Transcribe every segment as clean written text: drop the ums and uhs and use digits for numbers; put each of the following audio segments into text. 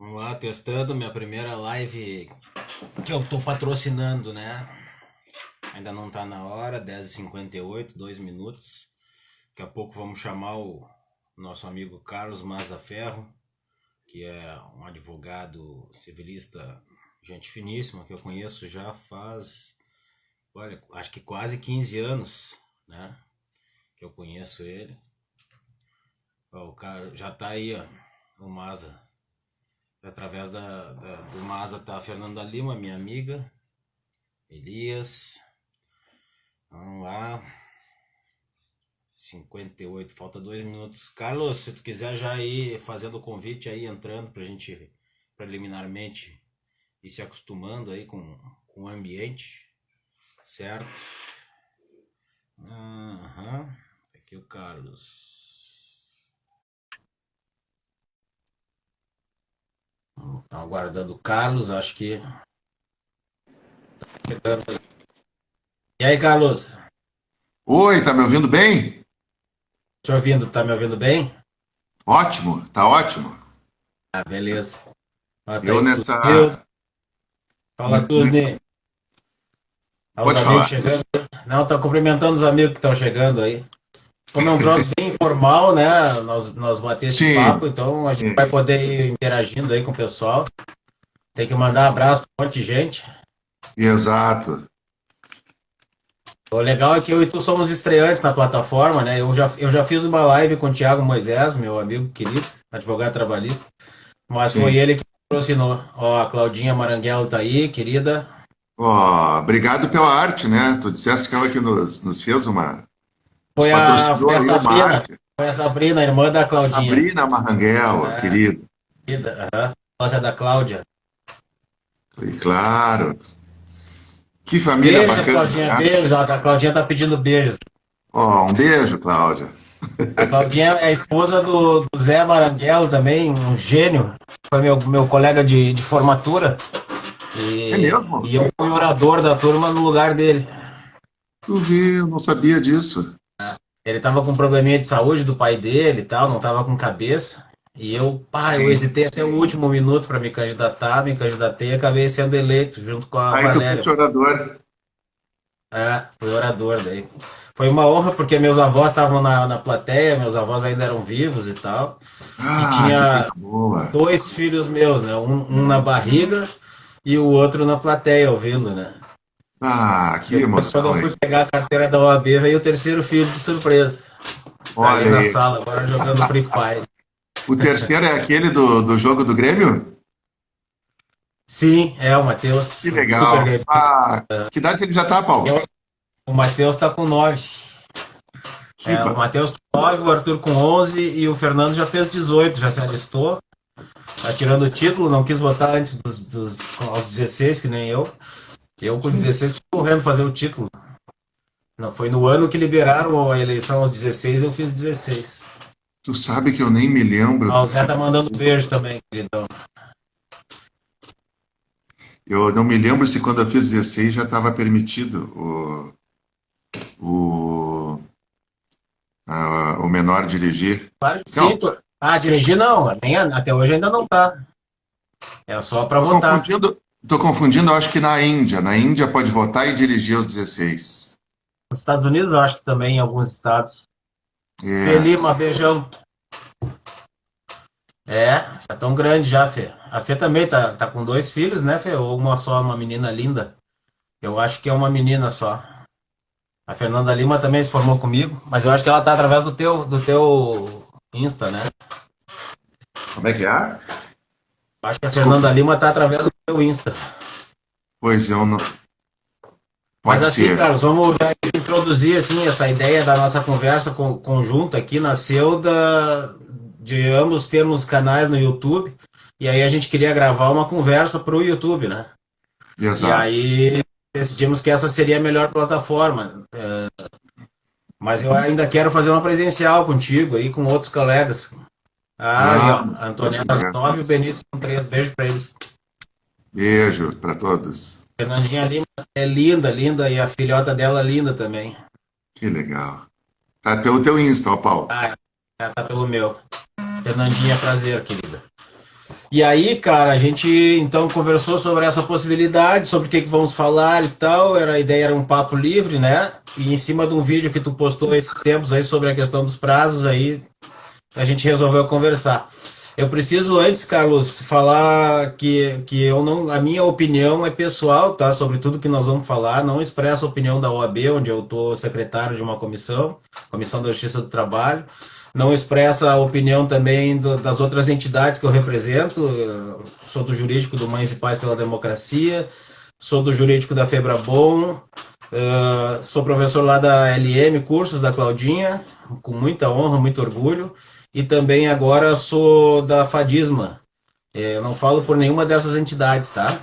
Vamos lá, testando minha primeira live que eu tô patrocinando, né? Ainda não tá na hora, 10h58, 2 minutos. Daqui a pouco vamos chamar o nosso amigo Carlos Mazaferro, que é um advogado civilista, gente finíssima, que eu conheço já faz, olha, acho que quase 15 anos, né? Que eu conheço ele. Ó, o cara já tá aí, ó, o Maza. Através do Maza tá a Fernanda Lima, minha amiga. Elias. Vamos lá. 58, falta 2 minutos. Carlos, se tu quiser já ir fazendo o convite aí, entrando pra gente preliminarmente ir se acostumando aí com o ambiente. Certo? Aham. Aqui o Carlos. Estão aguardando o Carlos, acho que chegando. E aí, Carlos? Oi, tá me ouvindo bem? Te ouvindo, tá me ouvindo bem? Ótimo, tá ótimo. Ah, beleza. Ah, tá Eu aí tudo meu. nessa, Fala, nessa. Tuzni. Olha os Pode amigos falar. chegando. Não, tá cumprimentando os amigos que estão chegando aí. Como é um troço bem informal, né? Nós bater esse papo, Sim, então a gente vai sim, poder ir interagindo aí com o pessoal. Tem que mandar abraço pra um monte de gente. exato. O legal é que eu e tu somos estreantes na plataforma, né? Eu já fiz uma live com o Thiago Moisés, meu amigo querido, advogado trabalhista, mas foi Sim. ele que patrocinou. Ó, a Claudinha Maranguelo tá aí, querida. Ó, obrigado pela arte, né? Tu disseste que ela que nos fez nos Foi a, patrocinou foi a aí uma Sabrina. arte. Foi a Sabrina, irmã da A Claudinha. Sabrina Marranguela, querida. Querida, aham. Nossa, da Cláudia. E claro. Que família Beijos, bacana, Claudinha. né? Beijos. Ó, a Claudinha tá pedindo beijos. Ó, um beijo, Cláudia. A Claudinha é a esposa do Zé Maranguelo também, um gênio. Foi meu colega de formatura. É E, mesmo? e eu fui orador da turma no lugar dele. Tu viu, não sabia disso. Ele tava com um probleminha de saúde do pai dele e tal, não tava com cabeça. E eu Sim. hesitei até o último minuto para me candidatei e acabei sendo eleito junto com a Aí tu Valéria. fosse orador. Fui orador daí. Foi uma honra porque meus avós estavam na plateia, meus avós ainda eram vivos e tal. E Ah, que tinha coisa boa. dois filhos meus, né? Um na barriga e o outro na plateia ouvindo, né? Ah, que Depois, quando eu emoção, hein? fui pegar a carteira da OAB, veio o terceiro filho de surpresa. Tá ali Olha na aí. sala, agora jogando Free Fire. O terceiro é aquele do jogo do Grêmio? Sim, é o Matheus, Que um super legal. gremista. Ah, que idade ele já tá, Paulo? O Matheus tá com 9. Que O ba... Matheus com 9, o Arthur com 11 e o Fernando já fez 18, já se alistou. Tá tirando o título, não quis votar antes aos 16, que nem eu. Eu com 16 fui correndo fazer o título. Não, foi no ano que liberaram a eleição aos 16, eu fiz 16. Tu sabe que eu nem me lembro Ah, o Zé se tá mandando beijo também, queridão. eu não me lembro se quando eu fiz 16 já estava permitido o, o menor dirigir. Claro que sim, Não, pô. Ah, dirigir não, até hoje ainda não tá. É só pra tô votar. confundindo, tô confundindo, eu acho que na Índia. Na Índia pode votar e dirigir aos 16. Nos Estados Unidos, eu acho que também em alguns estados. É, Felima, beijão. É, já tão grande já, Fê. A Fê também tá com dois filhos, né, Fê? Ou uma só, uma menina linda. Eu acho que é uma menina só. A Fernanda Lima também se formou comigo, mas eu acho que ela tá através do teu Insta, né? como é que é? Eu acho que a Desculpa. Fernanda Lima tá através do teu Insta. Pois eu não. Mas Pode assim, ser. Carlos, vamos já introduzir assim essa ideia da nossa conversa conjunta aqui nasceu de ambos termos canais no YouTube e aí a gente queria gravar uma conversa para o YouTube, né? E Exato. aí decidimos que essa seria a melhor plataforma. Mas eu ainda quero fazer uma presencial contigo aí com outros colegas. Ah, e ó, a Vamos, pode Antonella colocar com 9 e assim. o Benício com 3. Beijo para eles. Beijo para todos. Fernandinha Lima é linda, linda, e a filhota dela linda também. Que legal. Tá pelo teu Insta, ó, Paulo. Ah, ela tá pelo meu. Fernandinha, prazer, querida. E aí, cara, a gente então conversou sobre essa possibilidade, sobre o que vamos falar e tal. A ideia era um papo livre, né? E em cima de um vídeo que tu postou esses tempos aí sobre a questão dos prazos, aí a gente resolveu conversar. Eu preciso antes, Carlos, falar que eu não, a minha opinião é pessoal, tá? Sobre tudo que nós vamos falar, não expresso a opinião da OAB, onde eu estou secretário de uma comissão, Comissão da Justiça do Trabalho. Não expressa a opinião também das outras entidades que eu represento. Eu sou do jurídico do Mães e Pais pela Democracia, sou do jurídico da Febrabom, sou professor lá da LM, cursos da Claudinha, com muita honra, muito orgulho. E também agora sou da Fadisma. Eu não falo por nenhuma dessas entidades, tá?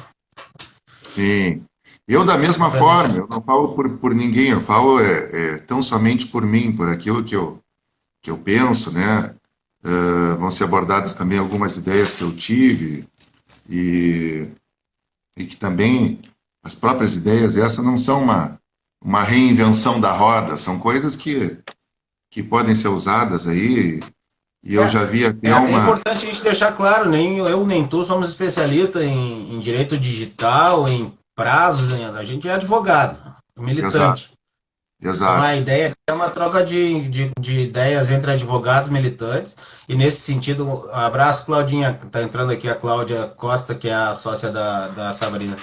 Sim. Eu, da mesma forma, eu não falo por ninguém, eu falo tão somente por mim, por aquilo que eu penso, né? Vão ser abordadas também algumas ideias que eu tive e, e que também as próprias ideias, essas não são uma reinvenção da roda, são coisas que podem ser usadas aí. E eu já vi até É importante a gente deixar claro, nem eu nem tu somos especialistas em direito digital, em prazos, a gente é advogado, Exato, militante. Então a exato. ideia é uma troca de ideias entre advogados militantes, e nesse sentido, abraço Claudinha, está entrando aqui a Cláudia Costa, que é a sócia da Sabrina.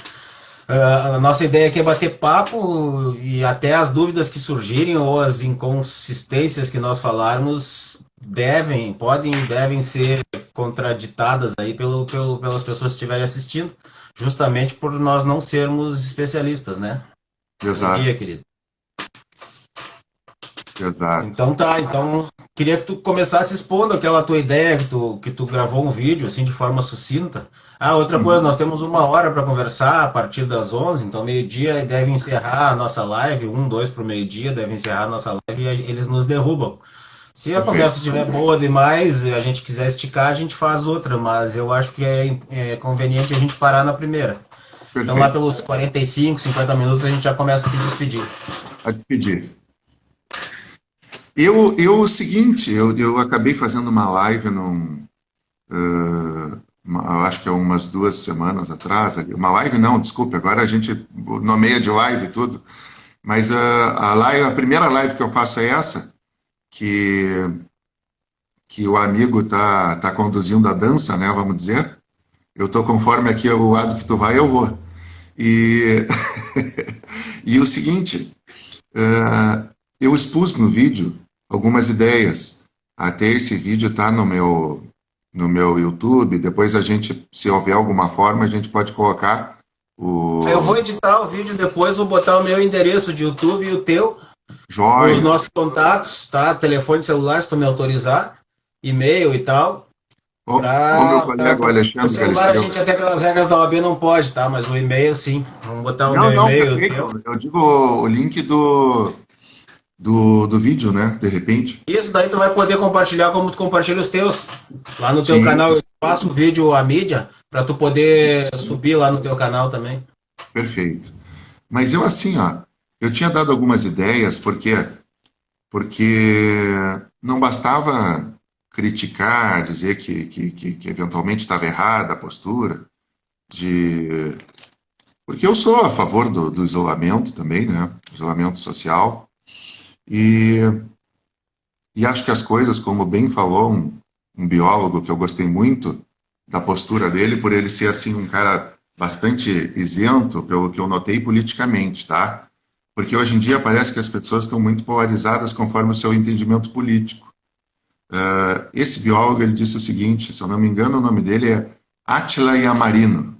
A nossa ideia aqui é bater papo e até as dúvidas que surgirem ou as inconsistências que nós falarmos podem e devem ser contraditadas aí pelas pessoas que estiverem assistindo, justamente por nós não sermos especialistas, né? Bom Exato, dia, querido. exato. Então tá, então queria que tu começasse expondo aquela tua ideia que tu gravou um vídeo assim de forma sucinta. Ah, outra coisa, Uhum. nós temos 1 hora para conversar a partir das 11, então meio-dia deve encerrar a nossa live, 2 para o meio-dia deve encerrar a nossa live e eles nos derrubam. Se a Perfeito, conversa estiver boa demais e a gente quiser esticar, a gente faz outra, mas eu acho que é conveniente a gente parar na primeira. Então lá perfeito. pelos 45, 50 minutos a gente já começa a se despedir. A despedir. O seguinte, eu acabei fazendo uma live eu acho que é umas 2 semanas atrás, uma live não, desculpe, agora a gente nomeia de live e tudo, mas a primeira live que eu faço é essa, que, que o amigo tá conduzindo a dança, né, vamos dizer. Eu tô conforme aqui o lado que tu vai, eu vou. E, e o seguinte, eu expus no vídeo algumas ideias. Até esse vídeo está no meu YouTube. Depois a gente, se houver alguma forma, a gente pode colocar Eu vou o editar o vídeo depois, vou botar o meu endereço de YouTube e o teu, os joia. nossos contatos, tá? Telefone celular, se tu me autorizar, e-mail e tal. O meu colega o O Alexandre celular a Galisteu. gente até pelas regras da OAB não pode, tá? Mas o e-mail sim. Vamos botar o Não, meu não, e-mail e o teu. perfeito. Eu digo o link do vídeo, né? De repente. Isso daí tu vai poder compartilhar como tu compartilha os teus. Lá no teu Sim, canal eu faço o vídeo, a mídia, para tu poder subir lá no teu canal também. perfeito. Mas eu assim, ó, eu tinha dado algumas ideias, porque não bastava criticar, dizer que eventualmente estava errada a postura, de porque eu sou a favor do isolamento também, né? Isolamento social. E, e acho que as coisas, como bem falou um biólogo que eu gostei muito da postura dele, por ele ser assim um cara bastante isento, pelo que eu notei politicamente, tá? Porque hoje em dia parece que as pessoas estão muito polarizadas conforme o seu entendimento político. Esse biólogo ele disse o seguinte, se eu não me engano, o nome dele é Átila Yamarino.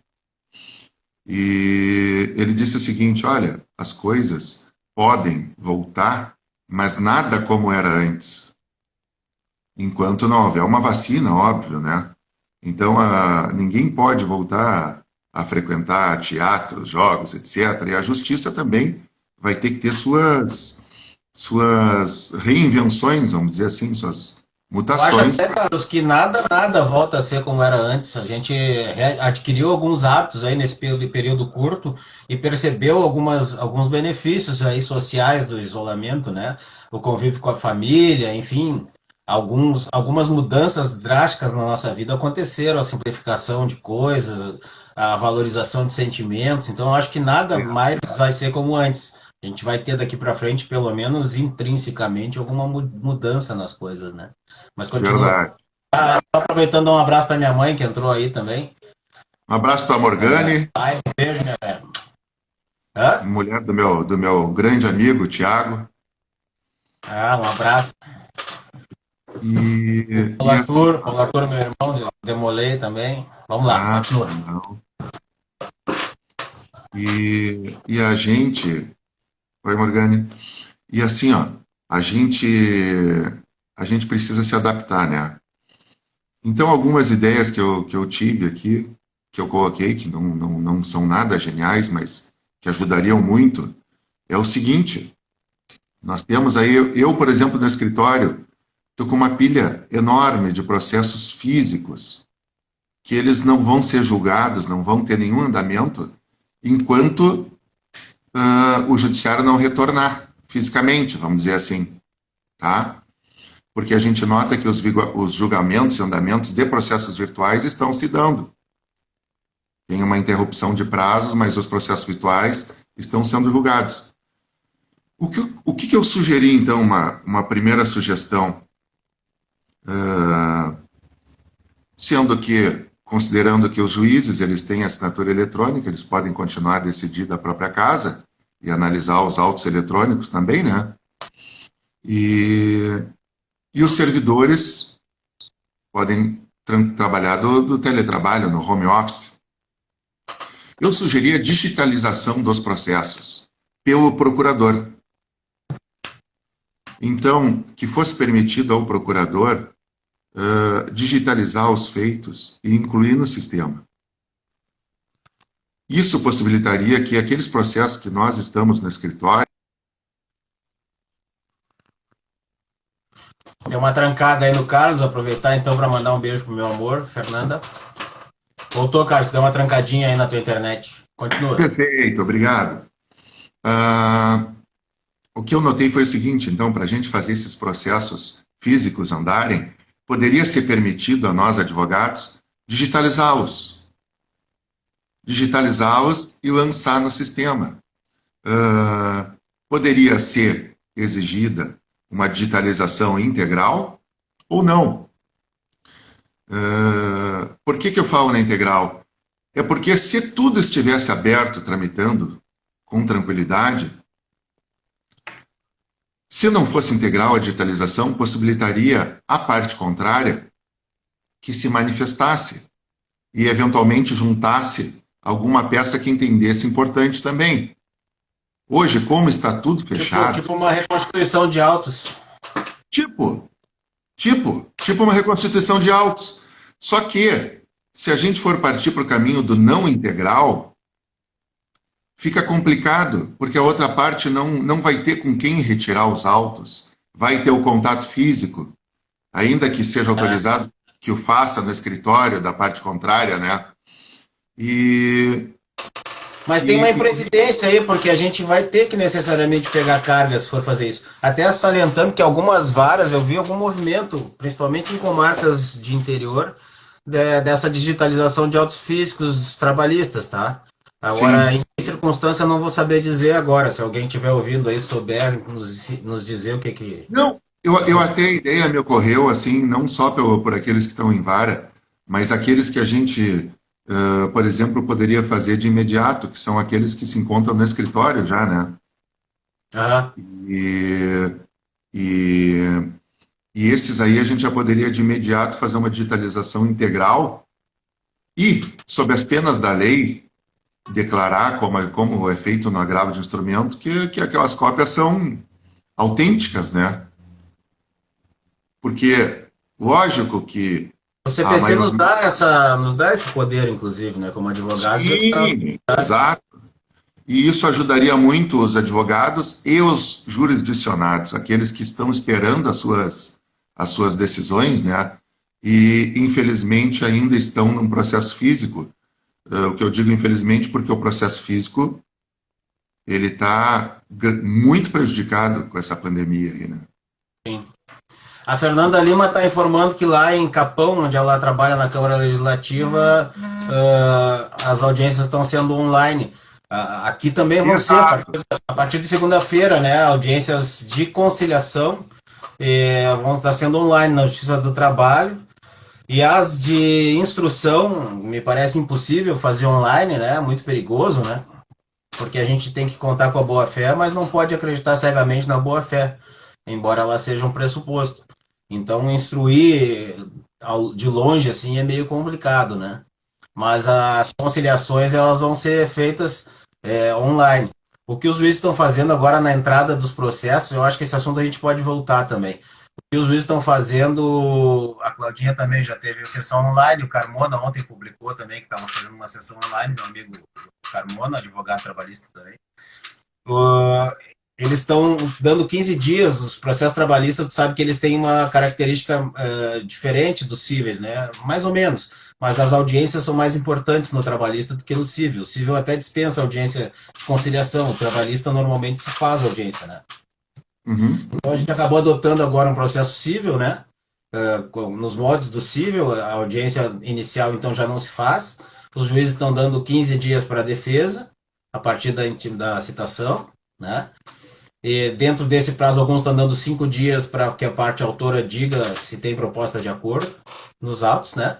E ele disse o seguinte: olha, as coisas podem voltar, mas nada como era antes, enquanto não houver uma vacina, óbvio, né? Então, ninguém pode voltar a frequentar teatros, jogos, etc. E a justiça também vai ter que ter suas reinvenções, vamos dizer assim, suas Eu acho mutações. até, Carlos, que nada volta a ser como era antes. A gente adquiriu alguns hábitos aí nesse período curto e percebeu alguns benefícios aí sociais do isolamento, né? O convívio com a família, enfim. algumas mudanças drásticas na nossa vida aconteceram, a simplificação de coisas, a valorização de sentimentos. Então, eu acho que nada É, mais vai ser como antes. A gente vai ter daqui para frente, pelo menos intrinsecamente, alguma mudança nas coisas, né? Mas continua. verdade. Aproveitando, dar um abraço para minha mãe, que entrou aí também. Um abraço para a Morgane, Ai, um beijo, minha velha. Hã? mulher do meu grande amigo, Tiago. Um abraço. E assim, Paulo Arthur, meu irmão, demolei também. Vamos lá, ah, continua. não. E a gente, oi, Morgane. E assim, ó, a gente, a gente precisa se adaptar, né? Então, algumas ideias que eu tive aqui, que eu coloquei, que não são nada geniais, mas que ajudariam muito, é o seguinte: nós temos aí, eu, por exemplo, no escritório, estou com uma pilha enorme de processos físicos, que eles não vão ser julgados, não vão ter nenhum andamento, enquanto o judiciário não retornar fisicamente, vamos dizer assim, tá? Porque a gente nota que os julgamentos e andamentos de processos virtuais estão se dando. Tem uma interrupção de prazos, mas os processos virtuais estão sendo julgados. O que eu sugeri, então, uma primeira sugestão, sendo que, considerando que os juízes eles têm assinatura eletrônica, eles podem continuar a decidir da própria casa e analisar os autos eletrônicos também, né? E os servidores podem trabalhar do teletrabalho, no home office. Eu sugeri a digitalização dos processos pelo procurador. Então, que fosse permitido ao procurador digitalizar os feitos e incluir no sistema. Isso possibilitaria que aqueles processos que nós estamos no escritório. Deu uma trancada aí no Carlos, aproveitar então para mandar um beijo pro meu amor, Fernanda. Voltou, Carlos, deu uma trancadinha aí na tua internet. Continua. Perfeito, obrigado. O que eu notei foi o seguinte, então, para a gente fazer esses processos físicos andarem, poderia ser permitido a nós, advogados, digitalizá-los. Digitalizá-los e lançar no sistema. Poderia ser exigida uma digitalização integral ou não. Por que eu falo na integral? É porque se tudo estivesse aberto, tramitando com tranquilidade, se não fosse integral a digitalização, possibilitaria a parte contrária que se manifestasse e eventualmente juntasse alguma peça que entendesse importante também. Hoje, como está tudo fechado... Tipo uma reconstituição de autos. Tipo uma reconstituição de autos. Só que, se a gente for partir para o caminho do não integral, fica complicado, porque a outra parte não vai ter com quem retirar os autos, vai ter o contato físico, ainda que seja autorizado que o faça no escritório da parte contrária, né? Mas tem uma imprevidência aí, porque a gente vai ter que necessariamente pegar carga se for fazer isso. Até salientando que algumas varas, eu vi algum movimento, principalmente em comarcas de interior, dessa digitalização de autos físicos trabalhistas, tá? Agora, Sim. em que circunstância, eu não vou saber dizer agora. Se alguém estiver ouvindo aí, souber nos dizer o que... Não, eu até a ideia me ocorreu, assim, não só por aqueles que estão em vara, mas aqueles que a gente, por exemplo, poderia fazer de imediato, que são aqueles que se encontram no escritório já, né? E, e, e esses aí a gente já poderia de imediato fazer uma digitalização integral e, sob as penas da lei, declarar, como é feito no agravo de instrumento, que aquelas cópias são autênticas, né? Porque, lógico que o CPC nos dá esse poder, inclusive, né, como advogado. Sim, exato. E isso ajudaria muito os advogados e os jurisdicionados, aqueles que estão esperando as suas decisões, né? E, infelizmente, ainda estão num processo físico. O que eu digo infelizmente porque o processo físico ele está muito prejudicado com essa pandemia aí, né? Sim. A Fernanda Lima está informando que lá em Capão, onde ela trabalha na Câmara Legislativa, as audiências estão sendo online. Aqui também vão ser, Exato. a partir de segunda-feira, né? Audiências de conciliação vão estar sendo online na Justiça do Trabalho. E as de instrução, me parece impossível fazer online, né? Muito perigoso, né? Porque a gente tem que contar com a boa-fé, mas não pode acreditar cegamente na boa-fé, embora ela seja um pressuposto. Então, instruir de longe, assim, é meio complicado, né? Mas as conciliações, elas vão ser feitas online. O que os juízes estão fazendo agora na entrada dos processos, eu acho que esse assunto a gente pode voltar também. O que os juízes estão fazendo, a Claudinha também já teve sessão online, o Carmona ontem publicou também que estava fazendo uma sessão online, meu amigo Carmona, advogado trabalhista também. Eles estão dando 15 dias, os processos trabalhistas, tu sabe que eles têm uma característica diferente dos cíveis, né? Mais ou menos. Mas as audiências são mais importantes no trabalhista do que no civil. O civil até dispensa audiência de conciliação, o trabalhista normalmente se faz audiência, né? Uhum. Então a gente acabou adotando agora um processo civil, né? Nos modos do civil, a audiência inicial então já não se faz. Os juízes estão dando 15 dias para a defesa, a partir da citação, né? E dentro desse prazo, alguns estão dando 5 dias para que a parte autora diga se tem proposta de acordo nos autos, né?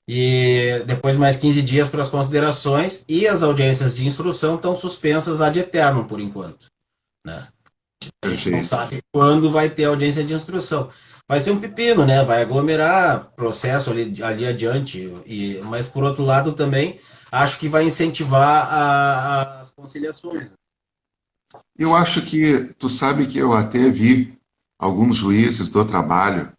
E depois mais 15 dias para as considerações, e as audiências de instrução estão suspensas ad eternum, por enquanto, né? A gente não sabe quando vai ter audiência de instrução. Vai ser um pepino, né? Vai aglomerar processo ali adiante. Mas, por outro lado, também acho que vai incentivar as conciliações. Eu acho que, tu sabe que eu até vi alguns juízes do trabalho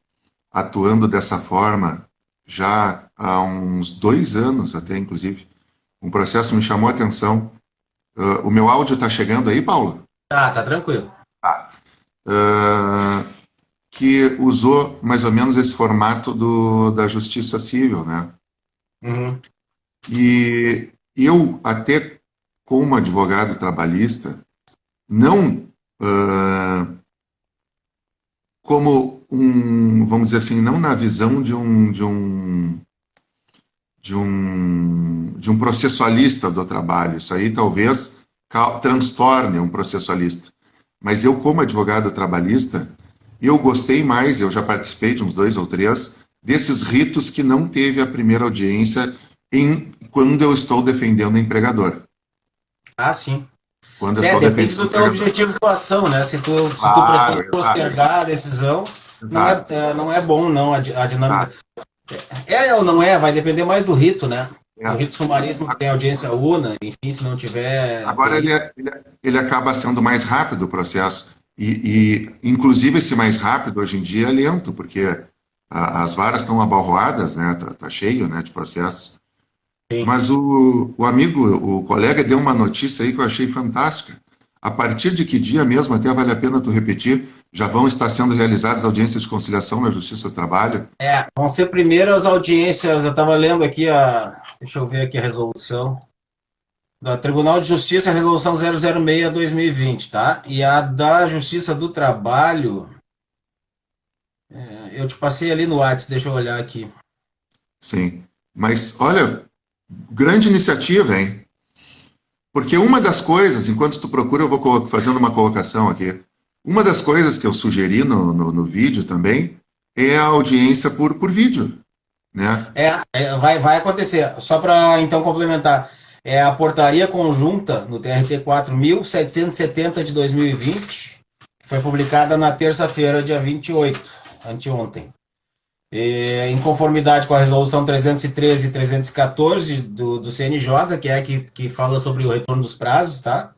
atuando dessa forma já há uns 2 anos, até inclusive. Um processo me chamou a atenção. O meu áudio está chegando aí, Paulo? Tá tranquilo. Que usou mais ou menos esse formato da justiça civil, né? Uhum. E eu, até como advogado trabalhista, não como vamos dizer assim, não na visão de um processualista do trabalho. Isso aí talvez transtorne um processualista. Mas eu, como advogado trabalhista, eu gostei mais, eu já participei de uns 2 ou 3, desses ritos que não teve a primeira audiência quando eu estou defendendo o empregador. Ah, sim. Quando eu estou Depende defendendo do teu objetivo de atuação, né? Se tu pretende postergar a decisão, não é bom, não, a dinâmica. Ou não é, vai depender mais do rito, né? O rito sumaríssimo que tem audiência una, enfim, se não tiver... Agora ele acaba sendo mais rápido o processo. E inclusive, esse mais rápido, hoje em dia, é lento, porque as varas estão abarroadas, né? Tá cheio, né, de processos. Sim. Mas o amigo, o colega, deu uma notícia aí que eu achei fantástica. A partir de que dia mesmo, até vale a pena tu repetir, já vão estar sendo realizadas audiências de conciliação na Justiça do Trabalho? Vão ser primeiro as audiências, eu estava lendo aqui deixa eu ver aqui a resolução, da Tribunal de Justiça, a resolução 006/2020, tá? E a da Justiça do Trabalho, eu te passei ali no WhatsApp, deixa eu olhar aqui. Sim, mas olha, grande iniciativa, hein? Porque uma das coisas, enquanto tu procura, eu vou fazendo uma colocação aqui. Uma das coisas que eu sugeri no vídeo também é a audiência por vídeo, né? Vai acontecer. Só para então complementar, é a portaria conjunta no TRT 4.770 de 2020, que foi publicada na terça-feira, dia 28, anteontem. Em conformidade com a resolução 313 e 314 do CNJ, que é que fala sobre o retorno dos prazos, tá?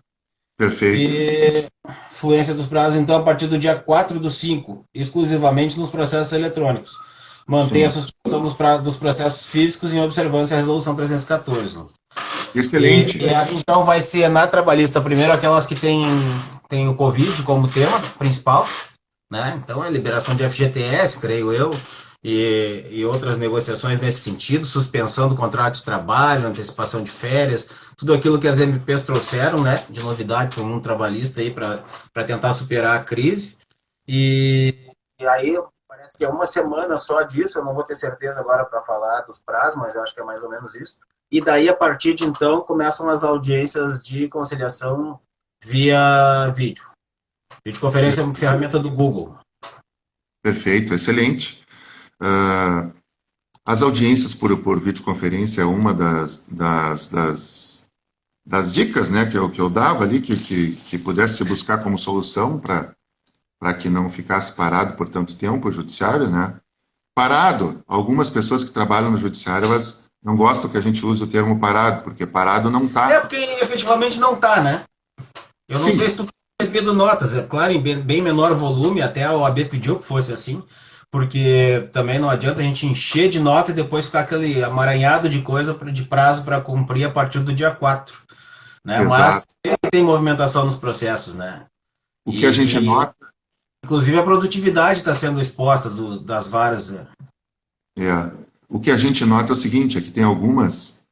Perfeito. E fluência dos prazos, então, a partir do dia 4/5, exclusivamente nos processos eletrônicos. Mantém a suspensão dos processos físicos em observância à resolução 314. Excelente. Então, vai ser na trabalhista, primeiro, aquelas que têm o Covid como tema principal, né? Então, a liberação de FGTS, creio eu, e outras negociações nesse sentido, suspensão do contrato de trabalho, antecipação de férias, tudo aquilo que as MPs trouxeram, né, de novidade para o mundo trabalhista aí para tentar superar a crise. E aí parece que é uma semana só disso, eu não vou ter certeza agora para falar dos prazos, mas eu acho que é mais ou menos isso. E daí, a partir de então, começam as audiências de conciliação via vídeo. Videoconferência é uma ferramenta do Google. Perfeito, excelente. Ah, as audiências por videoconferência é uma das dicas, né, que eu dava ali, que pudesse se buscar como solução para que não ficasse parado por tanto tempo o judiciário, né? Parado, algumas pessoas que trabalham no judiciário, elas não gostam que a gente use o termo parado, porque parado não está. Porque efetivamente não está, né? Eu não sei Sim, se tu tem recebido notas, é claro, em bem menor volume, até a OAB pediu que fosse assim, porque também não adianta a gente encher de nota e depois ficar aquele amaranhado de coisa de prazo para cumprir a partir do dia 4, né? Mas exato. sempre tem movimentação nos processos, né? O que a gente E nota inclusive a produtividade está sendo exposta das varas, né? é, o que a gente nota é o seguinte, é que tem alguns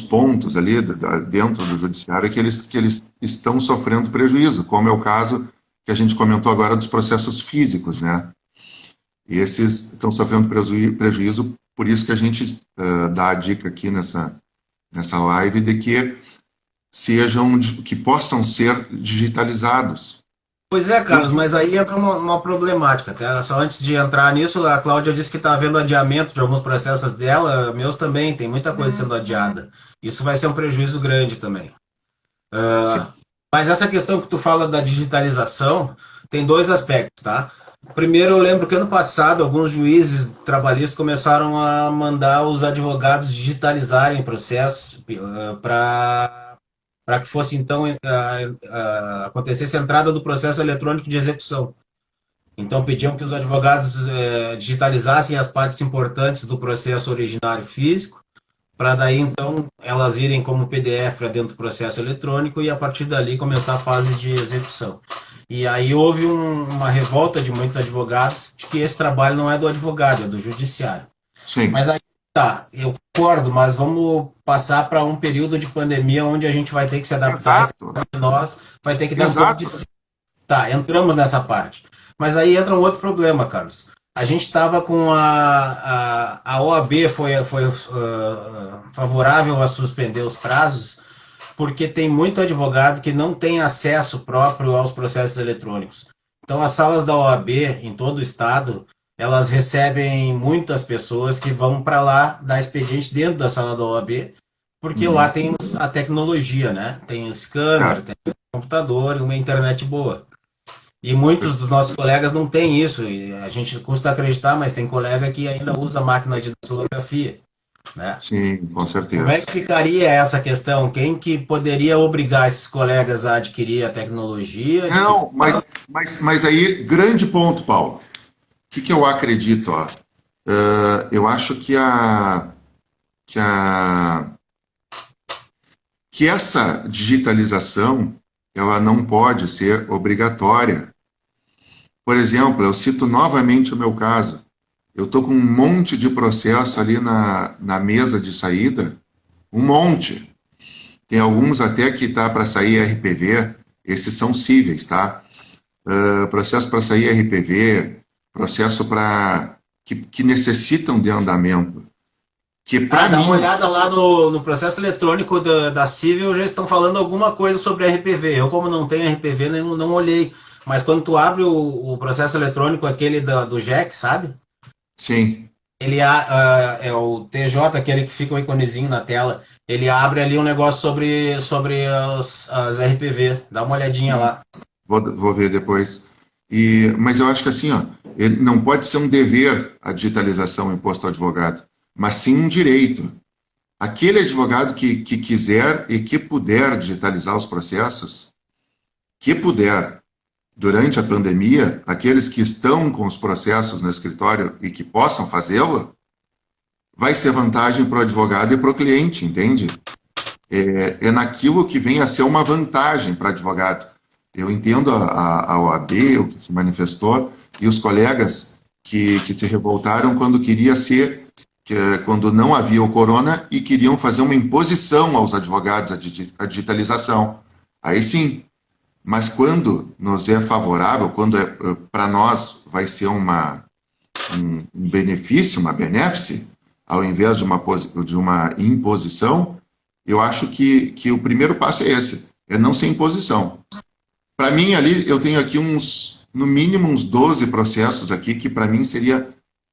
pontos ali dentro do judiciário que eles estão sofrendo prejuízo, como é o caso que a gente comentou agora dos processos físicos, né? E esses estão sofrendo prejuízo, por isso que a gente dá a dica aqui nessa live de que possam ser digitalizados. Pois é, Carlos, mas aí entra uma problemática. Tá? Só antes de entrar nisso, a Cláudia disse que está havendo adiamento de alguns processos dela, meus também, tem muita coisa sendo adiada. Isso vai ser um prejuízo grande também. Sim, Mas essa questão que tu fala da digitalização tem dois aspectos, tá? Primeiro, eu lembro que ano passado alguns juízes trabalhistas começaram a mandar os advogados digitalizarem processos para que fosse então acontecesse a entrada do processo eletrônico de execução. Então pediam que os advogados digitalizassem as partes importantes do processo originário físico, para daí então elas irem como PDF para dentro do processo eletrônico e a partir dali começar a fase de execução. E aí houve uma revolta de muitos advogados de que esse trabalho não é do advogado, é do judiciário. sim, Mas aí tá, eu concordo, mas vamos passar para um período de pandemia onde a gente vai ter que se adaptar, exato, e nós vai ter que dar um pouco de. exato. Tá, entramos nessa parte. Mas aí entra um outro problema, Carlos. A gente estava com a OAB foi favorável a suspender os prazos, porque tem muito advogado que não tem acesso próprio aos processos eletrônicos. Então, as salas da OAB em todo o estado, elas recebem muitas pessoas que vão para lá dar expediente dentro da sala da OAB, porque lá Uhum, tem a tecnologia, né? Tem o scanner, certo. tem o computador e uma internet boa. E muitos dos nossos colegas não têm isso. E a gente custa acreditar, mas tem colega que ainda usa máquina de datilografia, né? Sim, com Como é certeza. que ficaria essa questão? Quem que poderia obrigar esses colegas a adquirir a tecnologia? De que Não, mas aí, grande ponto, Paulo. O que eu acredito? Ó? Eu acho que, a, que essa digitalização ela não pode ser obrigatória. Por exemplo, eu cito novamente o meu caso. Eu estou com um monte de processo ali na mesa de saída, um monte. Tem alguns até que está para sair RPV, esses são cíveis, tá? Processo para sair RPV, processo que necessitam de andamento. Que para dá uma mim, olhada lá no processo eletrônico da Civil, já estão falando alguma coisa sobre RPV. Eu, como não tenho RPV, não olhei. Mas quando tu abre o processo eletrônico, aquele do JEC, sabe? sim, Ele é o TJ, aquele que fica o iconezinho na tela. Ele abre ali um negócio sobre as RPV. Dá uma olhadinha sim, lá. vou ver depois. Mas eu acho que assim, ó, não pode ser um dever a digitalização imposto ao advogado, mas sim um direito. Aquele advogado que quiser e que puder digitalizar os processos, que puder, durante a pandemia, aqueles que estão com os processos no escritório e que possam fazê-lo, vai ser vantagem para o advogado e para o cliente, entende? É naquilo que vem a ser uma vantagem para o advogado. Eu entendo a OAB, o que se manifestou, e os colegas que se revoltaram quando não havia o corona e queriam fazer uma imposição aos advogados a digitalização. Aí sim, mas quando nos é favorável, quando para nós vai ser um benefício, uma benéfice, ao invés de uma imposição, eu acho que o primeiro passo é esse, é não ser imposição. Para mim, ali, eu tenho aqui no mínimo uns 12 processos aqui, que para mim seria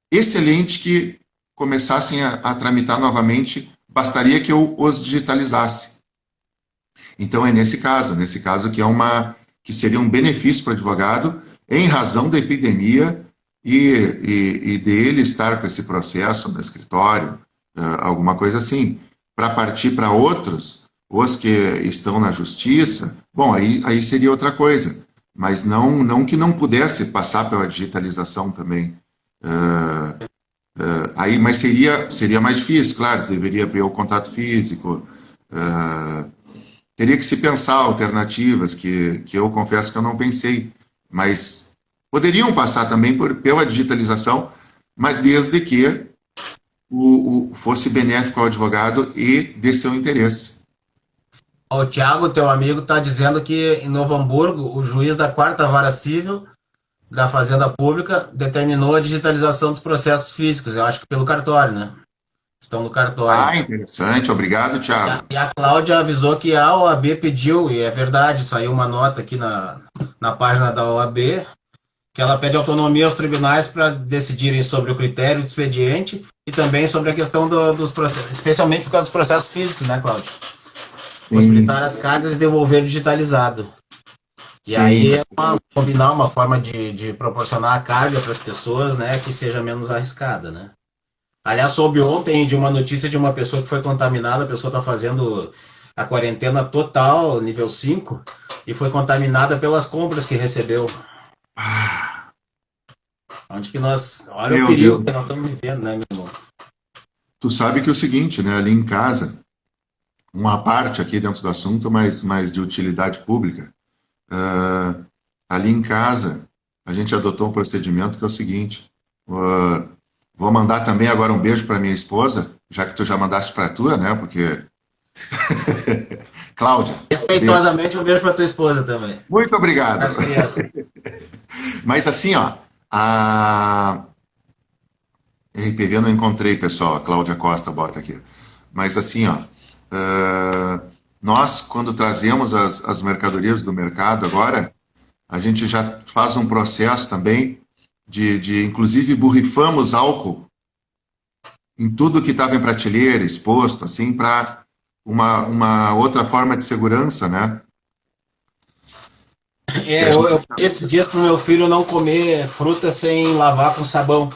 excelente que começassem a tramitar novamente, bastaria que eu os digitalizasse. Então é nesse caso que seria um benefício para o advogado, em razão da epidemia e dele estar com esse processo no escritório, alguma coisa assim, para partir para outros, os que estão na justiça, bom, aí seria outra coisa, mas não que não pudesse passar pela digitalização também. Mas seria mais difícil, claro, deveria haver o contato físico, teria que se pensar alternativas que eu confesso que eu não pensei, mas poderiam passar também pela digitalização, mas desde que fosse benéfico ao advogado e de seu interesse. O Thiago, teu amigo, está dizendo que em Novo Hamburgo, o juiz da 4ª Vara Civil da Fazenda Pública determinou a digitalização dos processos físicos, eu acho que pelo cartório, né? Estão no cartório. Interessante, obrigado, Thiago. E a Cláudia avisou que a OAB pediu, e é verdade, saiu uma nota aqui na página da OAB, que ela pede autonomia aos tribunais para decidirem sobre o critério de expediente e também sobre a questão dos processos, especialmente por causa dos processos físicos, né, Cláudia? Possibilitar as cargas e devolver digitalizado. E sim, aí combinar uma forma de proporcionar a carga para as pessoas, né, que seja menos arriscada, né? Aliás, soube ontem de uma notícia de uma pessoa que foi contaminada, a pessoa está fazendo a quarentena total, nível 5, e foi contaminada pelas compras que recebeu. Onde que olha o perigo que nós estamos vivendo, né, meu irmão? Tu sabe que é o seguinte, né, ali em casa, uma parte aqui dentro do assunto, mas de utilidade pública, ali em casa, a gente adotou um procedimento que é o seguinte, vou mandar também agora um beijo para minha esposa, já que tu já mandaste para a tua, né, porque... Cláudia. Respeitosamente, um beijo para tua esposa também. Muito obrigado. Mas assim, ó, RPV eu não encontrei, pessoal, a Cláudia Costa bota aqui. Mas assim, ó, nós, quando trazemos as mercadorias do mercado agora, a gente já faz um processo também inclusive, borrifamos álcool em tudo que estava em prateleira, exposto, assim, para uma outra forma de segurança, né? Eu esses dias para o meu filho não comer fruta sem lavar com sabão.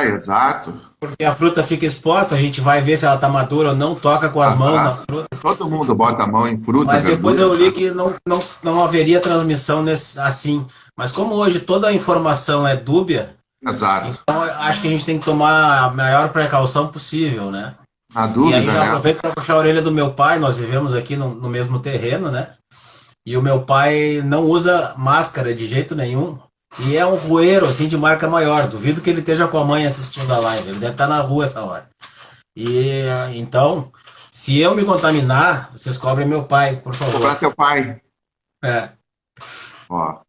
Exato. Porque a fruta fica exposta, a gente vai ver se ela está madura ou não, toca com as mãos nas frutas. Todo mundo bota a mão em fruta. Mas depois eu li que não haveria transmissão assim. Mas como hoje toda a informação é dúbia, exato. Então acho que a gente tem que tomar a maior precaução possível, né? A dúvida, e aí já aproveito para puxar a orelha do meu pai, nós vivemos aqui no mesmo terreno, né? E o meu pai não usa máscara de jeito nenhum. E é um voeiro, assim, de marca maior. Duvido que ele esteja com a mãe assistindo a live. Ele deve estar na rua essa hora. E então, se eu me contaminar, vocês cobrem meu pai, por favor. Cobrar teu pai. Ó,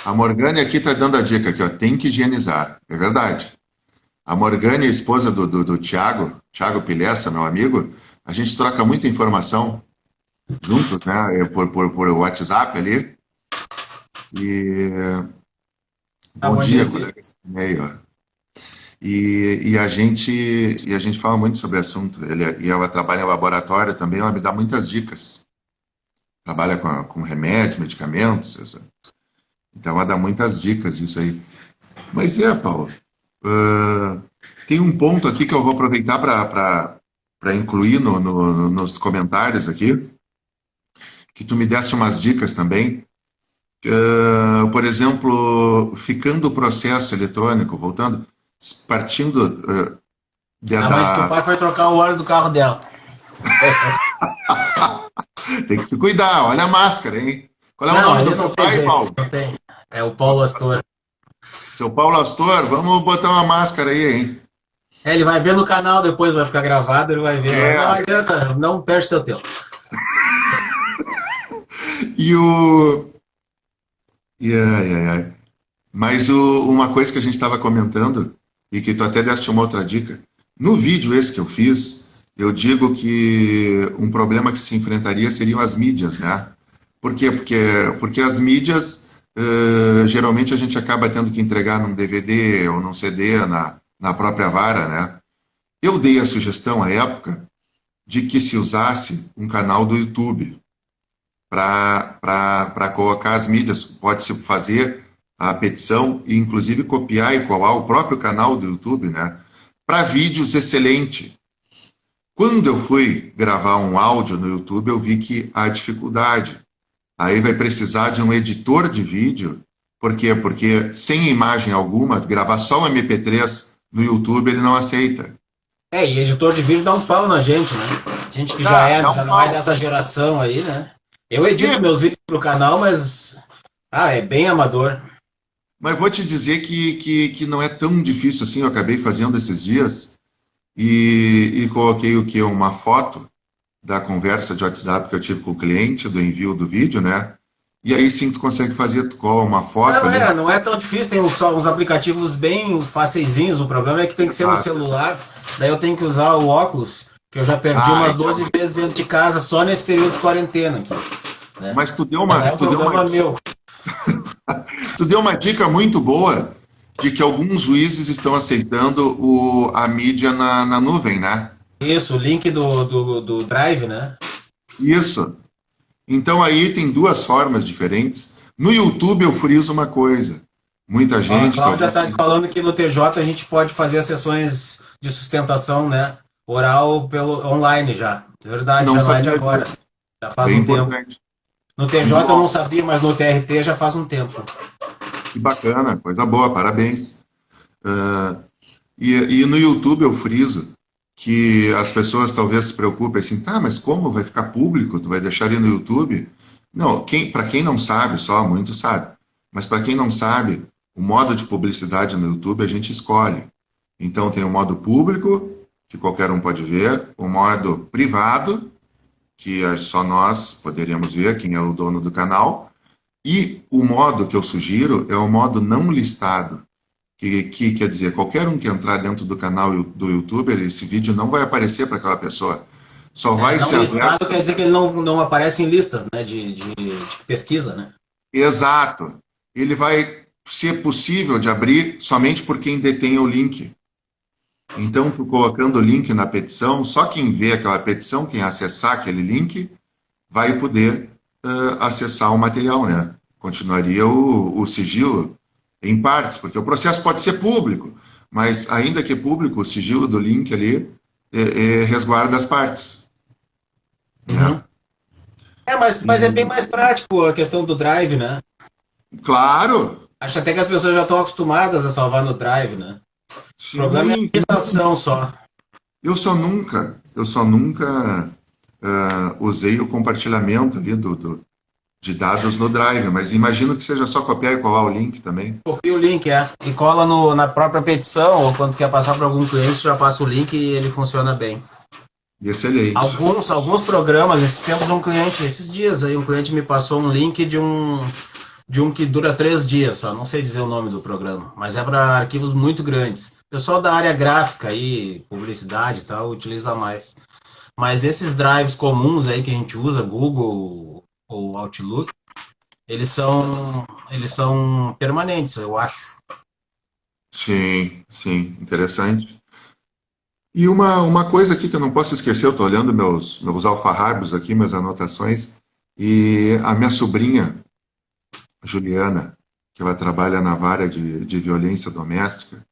a Morgane aqui tá dando a dica aqui, ó. Tem que higienizar. É verdade. A Morgane, a esposa do Thiago Pilessa, meu amigo, a gente troca muita informação juntos, né? Por WhatsApp ali. Bom dia, colega. E a gente fala muito sobre o assunto. Ela trabalha em laboratório também, ela me dá muitas dicas. Trabalha com remédios, medicamentos. Então ela dá muitas dicas disso aí. Mas Paulo, tem um ponto aqui que eu vou aproveitar para incluir nos comentários aqui, que tu me deste umas dicas também. Por exemplo, ficando o processo eletrônico, voltando, partindo mas que o pai foi trocar o óleo do carro dela. Tem que se cuidar, olha a máscara, hein? Qual é o nome do teu pai, Paulo? Não tem. É o Paulo Astor. Seu Paulo Astor, vamos botar uma máscara aí, hein? Ele vai ver no canal, depois vai ficar gravado, ele vai ver. Não adianta, não perde teu tempo. Ai, ai, ai. Mas uma coisa que a gente estava comentando, e que tu até deste uma outra dica, no vídeo esse que eu fiz, eu digo que um problema que se enfrentaria seriam as mídias, né? Por quê? Porque as mídias, geralmente a gente acaba tendo que entregar num DVD ou num CD na própria vara, né? Eu dei a sugestão à época de que se usasse um canal do YouTube para colocar as mídias. Pode-se fazer a petição e, inclusive, copiar e colar o próprio canal do YouTube, né? Para vídeos, excelente. Quando eu fui gravar um áudio no YouTube, eu vi que há dificuldade. Aí vai precisar de um editor de vídeo. Por quê? Porque sem imagem alguma, gravar só um MP3 no YouTube, ele não aceita. E editor de vídeo dá um pau na gente, né? Gente que Dá já um não é pau. dessa geração aí, né? Eu edito meus vídeos pro canal, mas é bem amador. Mas vou te dizer que não é tão difícil assim. Eu acabei fazendo esses dias e coloquei o que? Uma foto da conversa de WhatsApp que eu tive com o cliente, do envio do vídeo, né? E aí sim tu consegue fazer, tu cola uma foto ali. Não é tão difícil, tem uns aplicativos bem faceizinhos. O problema é que tem que ser no Exato. celular, daí eu tenho que usar o óculos, que eu já perdi Ah, umas então. 12 vezes dentro de casa só nesse período de quarentena aqui, né? Mas Mas é um problema meu. tu deu uma dica muito boa de que alguns juízes estão aceitando a mídia na nuvem, né? Isso, o link do Drive, né? Isso. Então aí tem duas formas diferentes. No YouTube eu friso uma coisa. Muita Ó, a gente Cláudia talvez está tenha... falando que no TJ a gente pode fazer as sessões de sustentação, né? Oral pelo online já. É verdade, Não já não é de sabia agora. disso. Já faz Bem um tempo. importante. No TJ eu não Bom, sabia, mas no TRT já faz um tempo. que bacana, coisa boa, parabéns. Ah, e no YouTube eu friso que as pessoas talvez se preocupem assim, tá, mas como vai ficar público? Tu vai deixar ali no YouTube? Não, para quem não sabe, só muitos sabem, mas para quem não sabe, o modo de publicidade no YouTube a gente escolhe. Então tem o modo público, que qualquer um pode ver, o modo privado, que só nós poderíamos ver, quem é o dono do canal, e o modo que eu sugiro é o modo não listado, que quer dizer, qualquer um que entrar dentro do canal do YouTube, esse vídeo não vai aparecer para aquela pessoa. Só vai Não ser aberto. listado quer dizer que ele não aparece em listas, né? De pesquisa, né? Exato. Ele vai ser possível de abrir somente por quem detém o link. Então, tu colocando o link na petição, só quem vê aquela petição, quem acessar aquele link, vai poder acessar o material, né? Continuaria o sigilo em partes, porque o processo pode ser público, mas ainda que público, o sigilo do link ali resguarda as partes, Uhum. né? Mas é bem mais prático a questão do Drive, né? Claro, Acho até que as pessoas já estão acostumadas a salvar no Drive, né? O problema é a sim, sim. limitação só. Eu só nunca usei o compartilhamento ali de dados no Drive, mas imagino que seja só copiar e colar o link também. Copia o link, e cola na própria petição, ou quando quer passar para algum cliente, já passa o link e ele funciona bem. Excelente. Alguns programas, esses tempos esses dias aí, um cliente me passou um link de um que dura 3 dias só, não sei dizer o nome do programa, mas é para arquivos muito grandes. O pessoal da área gráfica aí, publicidade e tal, utiliza mais. Mas esses drives comuns aí que a gente usa, Google ou Outlook, eles são permanentes, eu acho. Sim, sim, interessante. E uma coisa aqui que eu não posso esquecer, eu estou olhando meus alfarrábios aqui, minhas anotações, e a minha sobrinha, Juliana, que ela trabalha na vara de violência doméstica,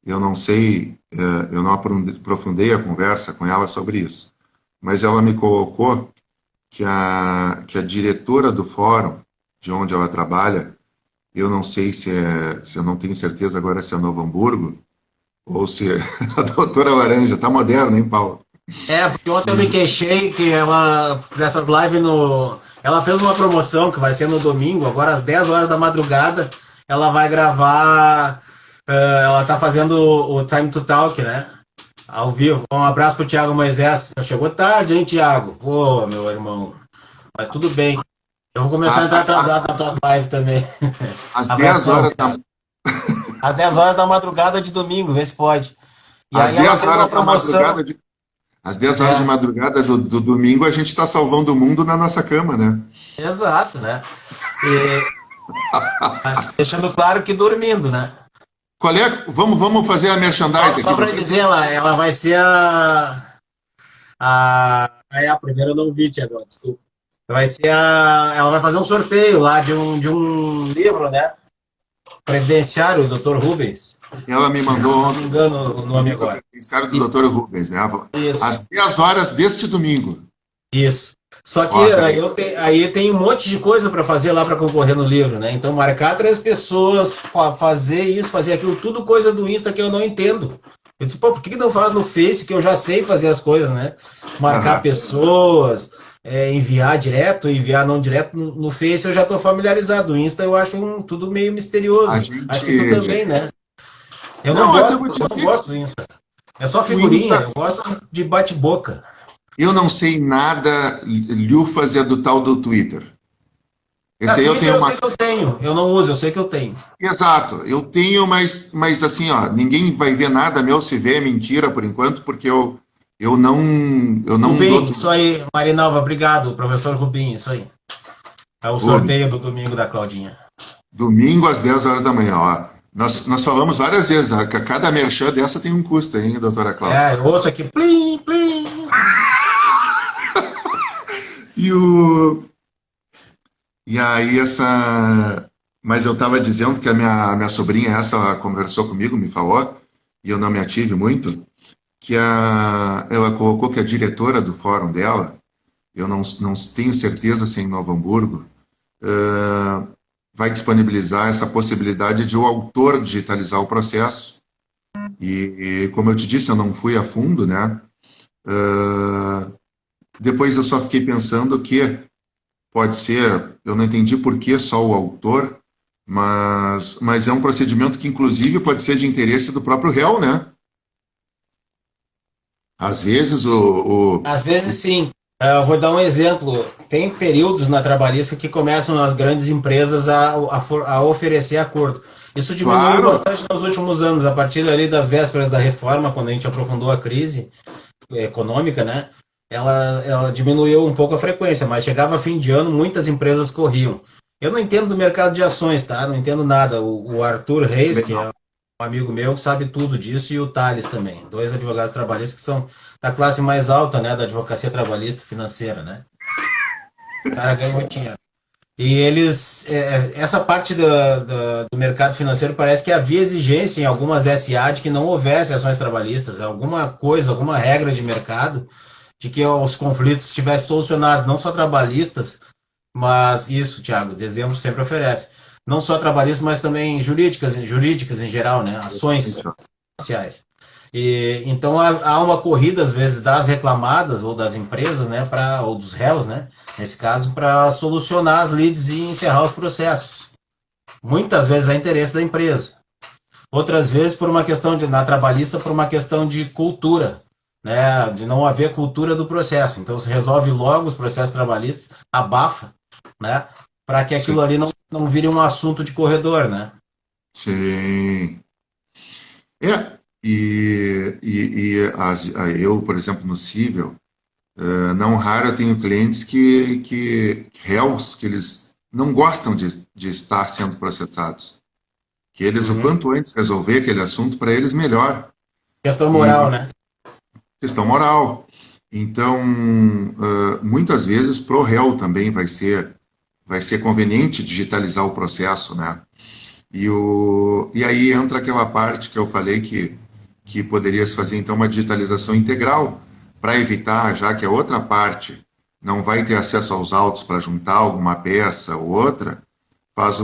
eu não sei, eu não aprofundei a conversa com ela sobre isso, mas ela me colocou que a diretora do fórum, de onde ela trabalha, eu não sei se eu não tenho certeza agora se é Novo Hamburgo, ou se a doutora Laranja, tá moderna, hein, Paulo? Porque ontem eu me queixei que dessas lives ela fez uma promoção que vai ser no domingo, agora às 10 horas da madrugada, ela vai gravar, ela tá fazendo o Time to Talk, né? Ao vivo. Um abraço pro Thiago Moisés. Chegou tarde, hein, Thiago? Pô, meu irmão. Mas tudo bem. Eu vou começar a entrar atrasado na tua live também. Às 10 Abração. horas da, Às 10 horas da madrugada de domingo, vê se pode. E às aí ela 10 fez uma horas da promoção. madrugada às 10 horas de É, madrugada do domingo, a gente está salvando o mundo na nossa cama, né? exato, né? E, mas deixando claro que dormindo, né? Qual é? Vamos fazer a Só, merchandise aqui. só para dizer, ela vai ser a primeira eu não vi, Tiago, desculpa. Vai ser ela vai fazer um sorteio lá de um livro, né? Previdenciário, Dr. Rubens. Ela me Se mandou não me ontem engano o o nome livro agora. Previdenciário do E- Dr. Rubens, né? Isso. Às 10 horas deste domingo. Isso. Só Ó, que aí tem um monte de coisa para fazer lá para concorrer no livro, né? Então, marcar 3 pessoas, fazer isso, fazer aquilo, tudo coisa do Insta que eu não entendo. Eu disse, pô, por que não faz no Face, que eu já sei fazer as coisas, né? Marcar aham. pessoas, enviar direto, enviar não direto. No Face eu já estou familiarizado. O Insta eu acho tudo meio A misterioso. Acho que tu gente. também, né? Eu não Não, até gosto, vou te eu não dizer, gosto do Insta. É só o figurinha, Insta, eu gosto de bate-boca. eu não sei nada lhufas é do tal do Twitter. Ah, Esse aí eu Twitter tenho eu uma. sei que eu tenho. Eu não uso, eu sei que eu tenho. Exato, eu tenho, mas assim, ó, ninguém vai ver nada meu se vê, é mentira por enquanto, porque eu não, eu não dou. Rubim, isso aí, Marinalva, obrigado, professor Rubim, isso aí. É o Ô, sorteio do domingo da Claudinha. domingo às 10 horas da manhã, ó. Nós falamos várias vezes, ó, que cada merchan dessa tem um custo, hein, doutora Cláudia? Eu ouço aqui, plim, plim. E o. E aí essa. Mas eu estava dizendo que a minha sobrinha, essa, conversou comigo, me falou, e eu não me ative muito, que ela colocou que a diretora do fórum dela, eu não tenho certeza se é em Novo Hamburgo, vai disponibilizar essa possibilidade de o autor digitalizar o processo. E como eu te disse, eu não fui a fundo, né? Depois eu só fiquei pensando que pode ser, eu não entendi por que só o autor, mas é um procedimento que inclusive pode ser de interesse do próprio réu, né? Às vezes Às vezes sim. Eu vou dar um exemplo. Tem períodos na trabalhista que começam as grandes empresas a oferecer acordo. Isso diminuiu claro, bastante nos últimos anos, a partir ali das vésperas da reforma, quando a gente aprofundou a crise econômica, né? Ela diminuiu um pouco a frequência, mas chegava fim de ano, muitas empresas corriam. Eu não entendo do mercado de ações, tá? Não entendo nada. O Arthur Reis, também que é não. um amigo meu, que sabe tudo disso, e o Thales também. Dois advogados trabalhistas que são da classe mais alta, né? Da advocacia trabalhista financeira, né? O cara ganha muito dinheiro. E eles, essa parte do mercado financeiro parece que havia exigência em algumas SA de que não houvesse ações trabalhistas, alguma coisa, alguma regra de mercado de que os conflitos estivessem solucionados, não só trabalhistas, mas isso, Thiago, dezembro sempre oferece. Não só trabalhistas, mas também jurídicas em geral, né? Ações Isso. sociais. E, então há uma corrida, às vezes, das reclamadas ou das empresas, né, ou dos réus, né, nesse caso, para solucionar as leads e encerrar os processos. Muitas vezes é interesse da empresa. Outras vezes, na trabalhista, por uma questão de cultura, né, de não haver cultura do processo. Então, se resolve logo os processos trabalhistas, abafa, né, para que Sim, aquilo ali não vire um assunto de corredor, né. sim. É, eu, por exemplo, no Cível, não raro eu tenho clientes réus, que eles não gostam de estar sendo processados. Que eles, o Uhum. quanto antes resolver aquele assunto, para eles melhor. Questão moral, E né. questão moral. Então, muitas vezes, pro réu também vai ser conveniente digitalizar o processo, né? E aí entra aquela parte que eu falei que poderia se fazer, então, uma digitalização integral, para evitar, já que a outra parte não vai ter acesso aos autos para juntar alguma peça ou outra,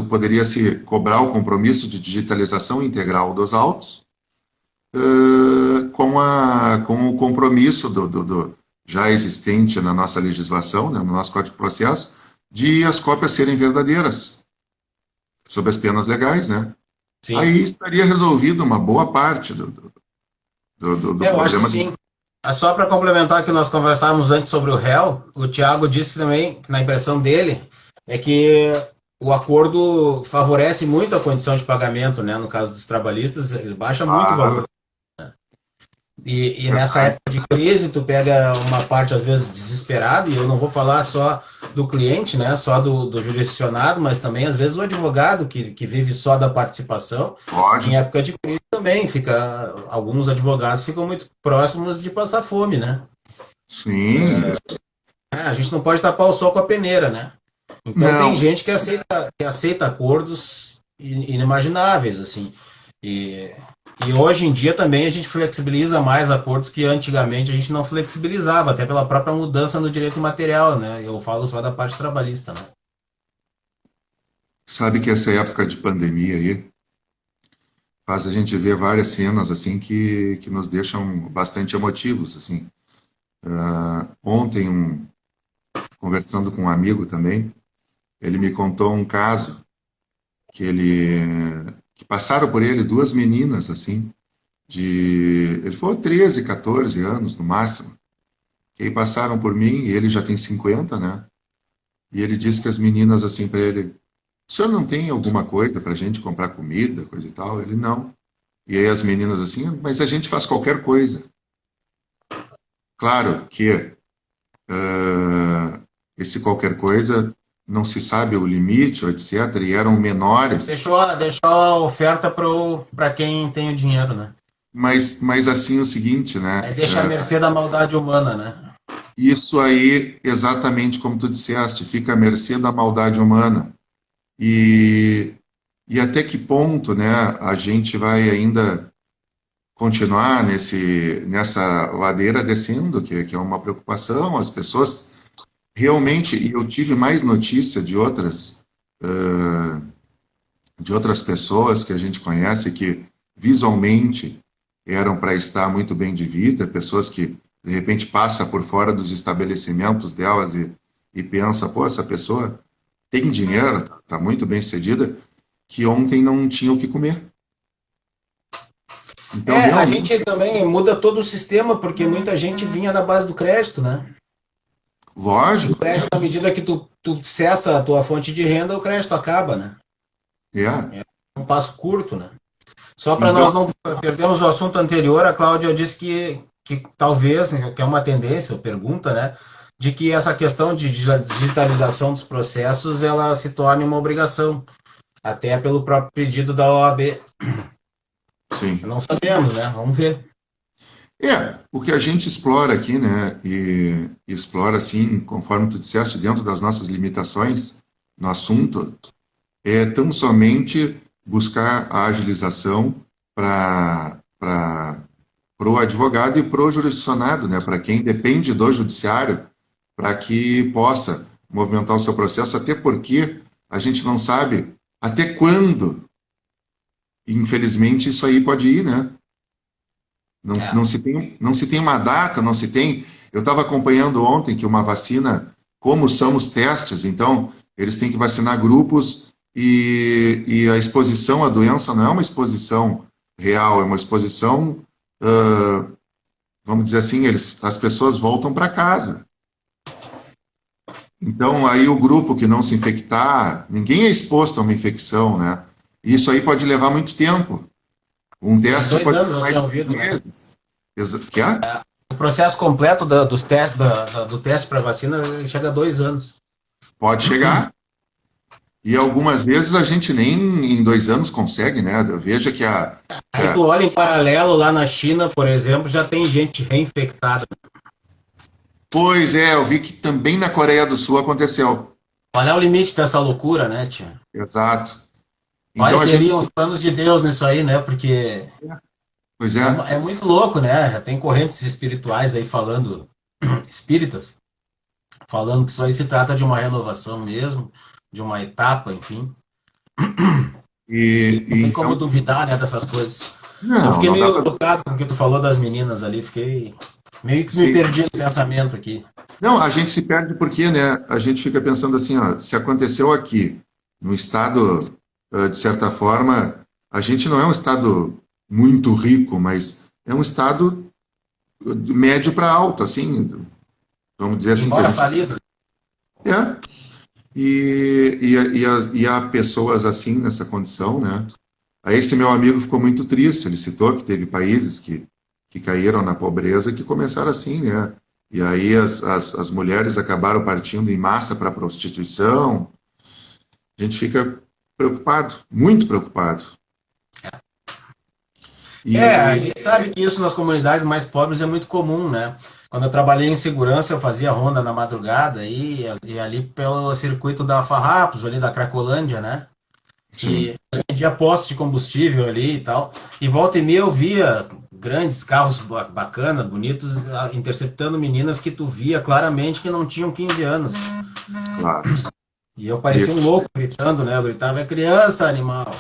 poderia se cobrar o compromisso de digitalização integral dos autos, com o compromisso já existente na nossa legislação, né, no nosso Código de Processo, de as cópias serem verdadeiras, sob as penas legais, né? Sim. Aí estaria resolvido uma boa parte do Eu acho que problema. sim. Só para complementar que nós conversávamos antes sobre o réu, o Thiago disse também, na impressão dele, é que o acordo favorece muito a condição de pagamento, né? No caso dos trabalhistas, ele baixa muito o valor. Claro, E nessa verdade. época de crise, tu pega uma parte, às vezes, desesperada, e eu não vou falar só do cliente, né? Só do jurisdicionado, mas também, às vezes, o advogado que vive só da participação. Em Lógico. época de crise também fica. Alguns advogados ficam muito próximos de passar fome, né? Sim, A gente não pode tapar o sol com a peneira, né? Então tem não. gente que aceita acordos inimagináveis, assim. E, e hoje em dia também a gente flexibiliza mais acordos que antigamente a gente não flexibilizava, até pela própria mudança no direito material, né? Eu falo só da parte trabalhista, né? Sabe que essa época de pandemia aí faz a gente ver várias cenas assim que nos deixam bastante emotivos, assim. Ontem, conversando com um amigo também, ele me contou um caso que que passaram por ele duas meninas assim, ele falou 13, 14 anos no máximo, que aí passaram por mim e ele já tem 50, né? E ele disse que as meninas assim para ele, o senhor não tem alguma coisa para a gente comprar comida, coisa e tal? Ele não. E aí as meninas assim, mas a gente faz qualquer coisa. Claro que esse qualquer coisa não se sabe o limite, etc. E eram menores, Deixou a oferta para quem tem o dinheiro, né? mas assim o seguinte, É né? deixar a mercê da maldade humana, né? Isso aí, exatamente como tu disseste, fica à mercê da maldade humana. E, e até que ponto, né, a gente vai ainda continuar nessa ladeira descendo, que é uma preocupação, as pessoas realmente, e eu tive mais notícia de outras pessoas que a gente conhece que visualmente eram para estar muito bem de vida, pessoas que de repente passa por fora dos estabelecimentos delas e pensa, pô, essa pessoa tem dinheiro, está muito bem sucedida, que ontem não tinha o que comer. Então, A realmente, gente também muda todo o sistema, porque muita gente vinha na base do crédito, né? E o lógico, crédito, à medida que tu cessa a tua fonte de renda, o crédito acaba, né? é. É um passo curto, né? Só para Então, nós não perdermos o assunto anterior, a Cláudia disse que talvez, que é uma tendência, ou pergunta, né? De que essa questão de digitalização dos processos, ela se torne uma obrigação, até pelo próprio pedido da OAB. sim. Não sabemos, né? Vamos ver. O que a gente explora aqui, né, e explora assim, conforme tu disseste, dentro das nossas limitações no assunto, é tão somente buscar a agilização para o advogado e para o jurisdicionado, né, para quem depende do judiciário, para que possa movimentar o seu processo, até porque a gente não sabe até quando, infelizmente, isso aí pode ir, né? É. Não se tem uma data, não se tem. Eu estava acompanhando ontem que uma vacina, como são os testes, então eles têm que vacinar grupos e a exposição à doença não é uma exposição real, é uma exposição, vamos dizer assim, as pessoas voltam para casa. Então aí o grupo que não se infectar, ninguém é exposto a uma infecção, né? Isso aí pode levar muito tempo. Um Sim, teste dois pode anos ser eu mais tinha de seis ouvido, né? meses. Que é? O processo completo dos testes, do teste para vacina ele chega a 2 anos. Pode chegar. E algumas vezes a gente nem em 2 anos consegue, né? Veja Aí tu olha em paralelo lá na China, por exemplo, já tem gente reinfectada. pois é, eu vi que também na Coreia do Sul aconteceu. Olha o limite dessa loucura, né, tia? Exato. Então Quais a gente. seriam os planos de Deus nisso aí, né? Porque Pois é. é muito louco, né? Já tem correntes espirituais aí falando, espíritas, falando que isso aí se trata de uma renovação mesmo, de uma etapa, enfim. E não tem como Então. duvidar, né, dessas coisas. Eu Não, fiquei não dá meio para. tocado com o que tu falou das meninas ali, fiquei meio que me Sim. perdi no pensamento aqui. Não, a gente se perde porque, né? A gente fica pensando assim, ó, se aconteceu aqui, no estado, de certa forma, a gente não é um estado muito rico, mas é um estado de médio para alto, assim, vamos dizer assim, que a Embora gente falido, é. e há pessoas assim nessa condição, né? Aí esse meu amigo ficou muito triste, ele citou que teve países que caíram na pobreza e que começaram assim, né? E aí as mulheres acabaram partindo em massa para a prostituição. A gente fica preocupado, muito preocupado. A gente sabe que isso nas comunidades mais pobres é muito comum, né? Quando eu trabalhei em segurança, eu fazia ronda na madrugada e ali pelo circuito da Farrapos, ali da Cracolândia, né? Sim. E vendia postos de combustível ali e tal. E volta e meia eu via grandes carros bacanas, bonitos, interceptando meninas que tu via claramente que não tinham 15 anos. Claro. E eu parecia um louco gritando, né? Eu gritava, é criança, animal.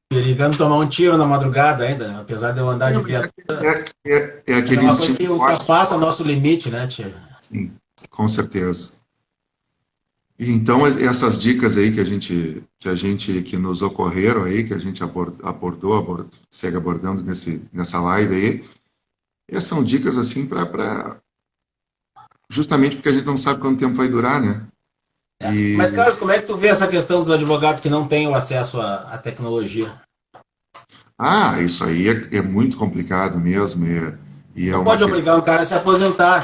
Perigando tomar um tiro na madrugada ainda, apesar de eu andar de viatura. É aquele uma coisa que ultrapassa nosso limite, né, tia? Sim, com certeza. E então essas dicas aí que nos ocorreram aí, que a gente segue abordando nessa live aí, essas são dicas assim para justamente porque a gente não sabe quanto tempo vai durar, né? Mas, Carlos, como é que tu vê essa questão dos advogados que não têm o acesso à tecnologia? Isso aí é muito complicado mesmo. Não pode obrigar um cara a se aposentar.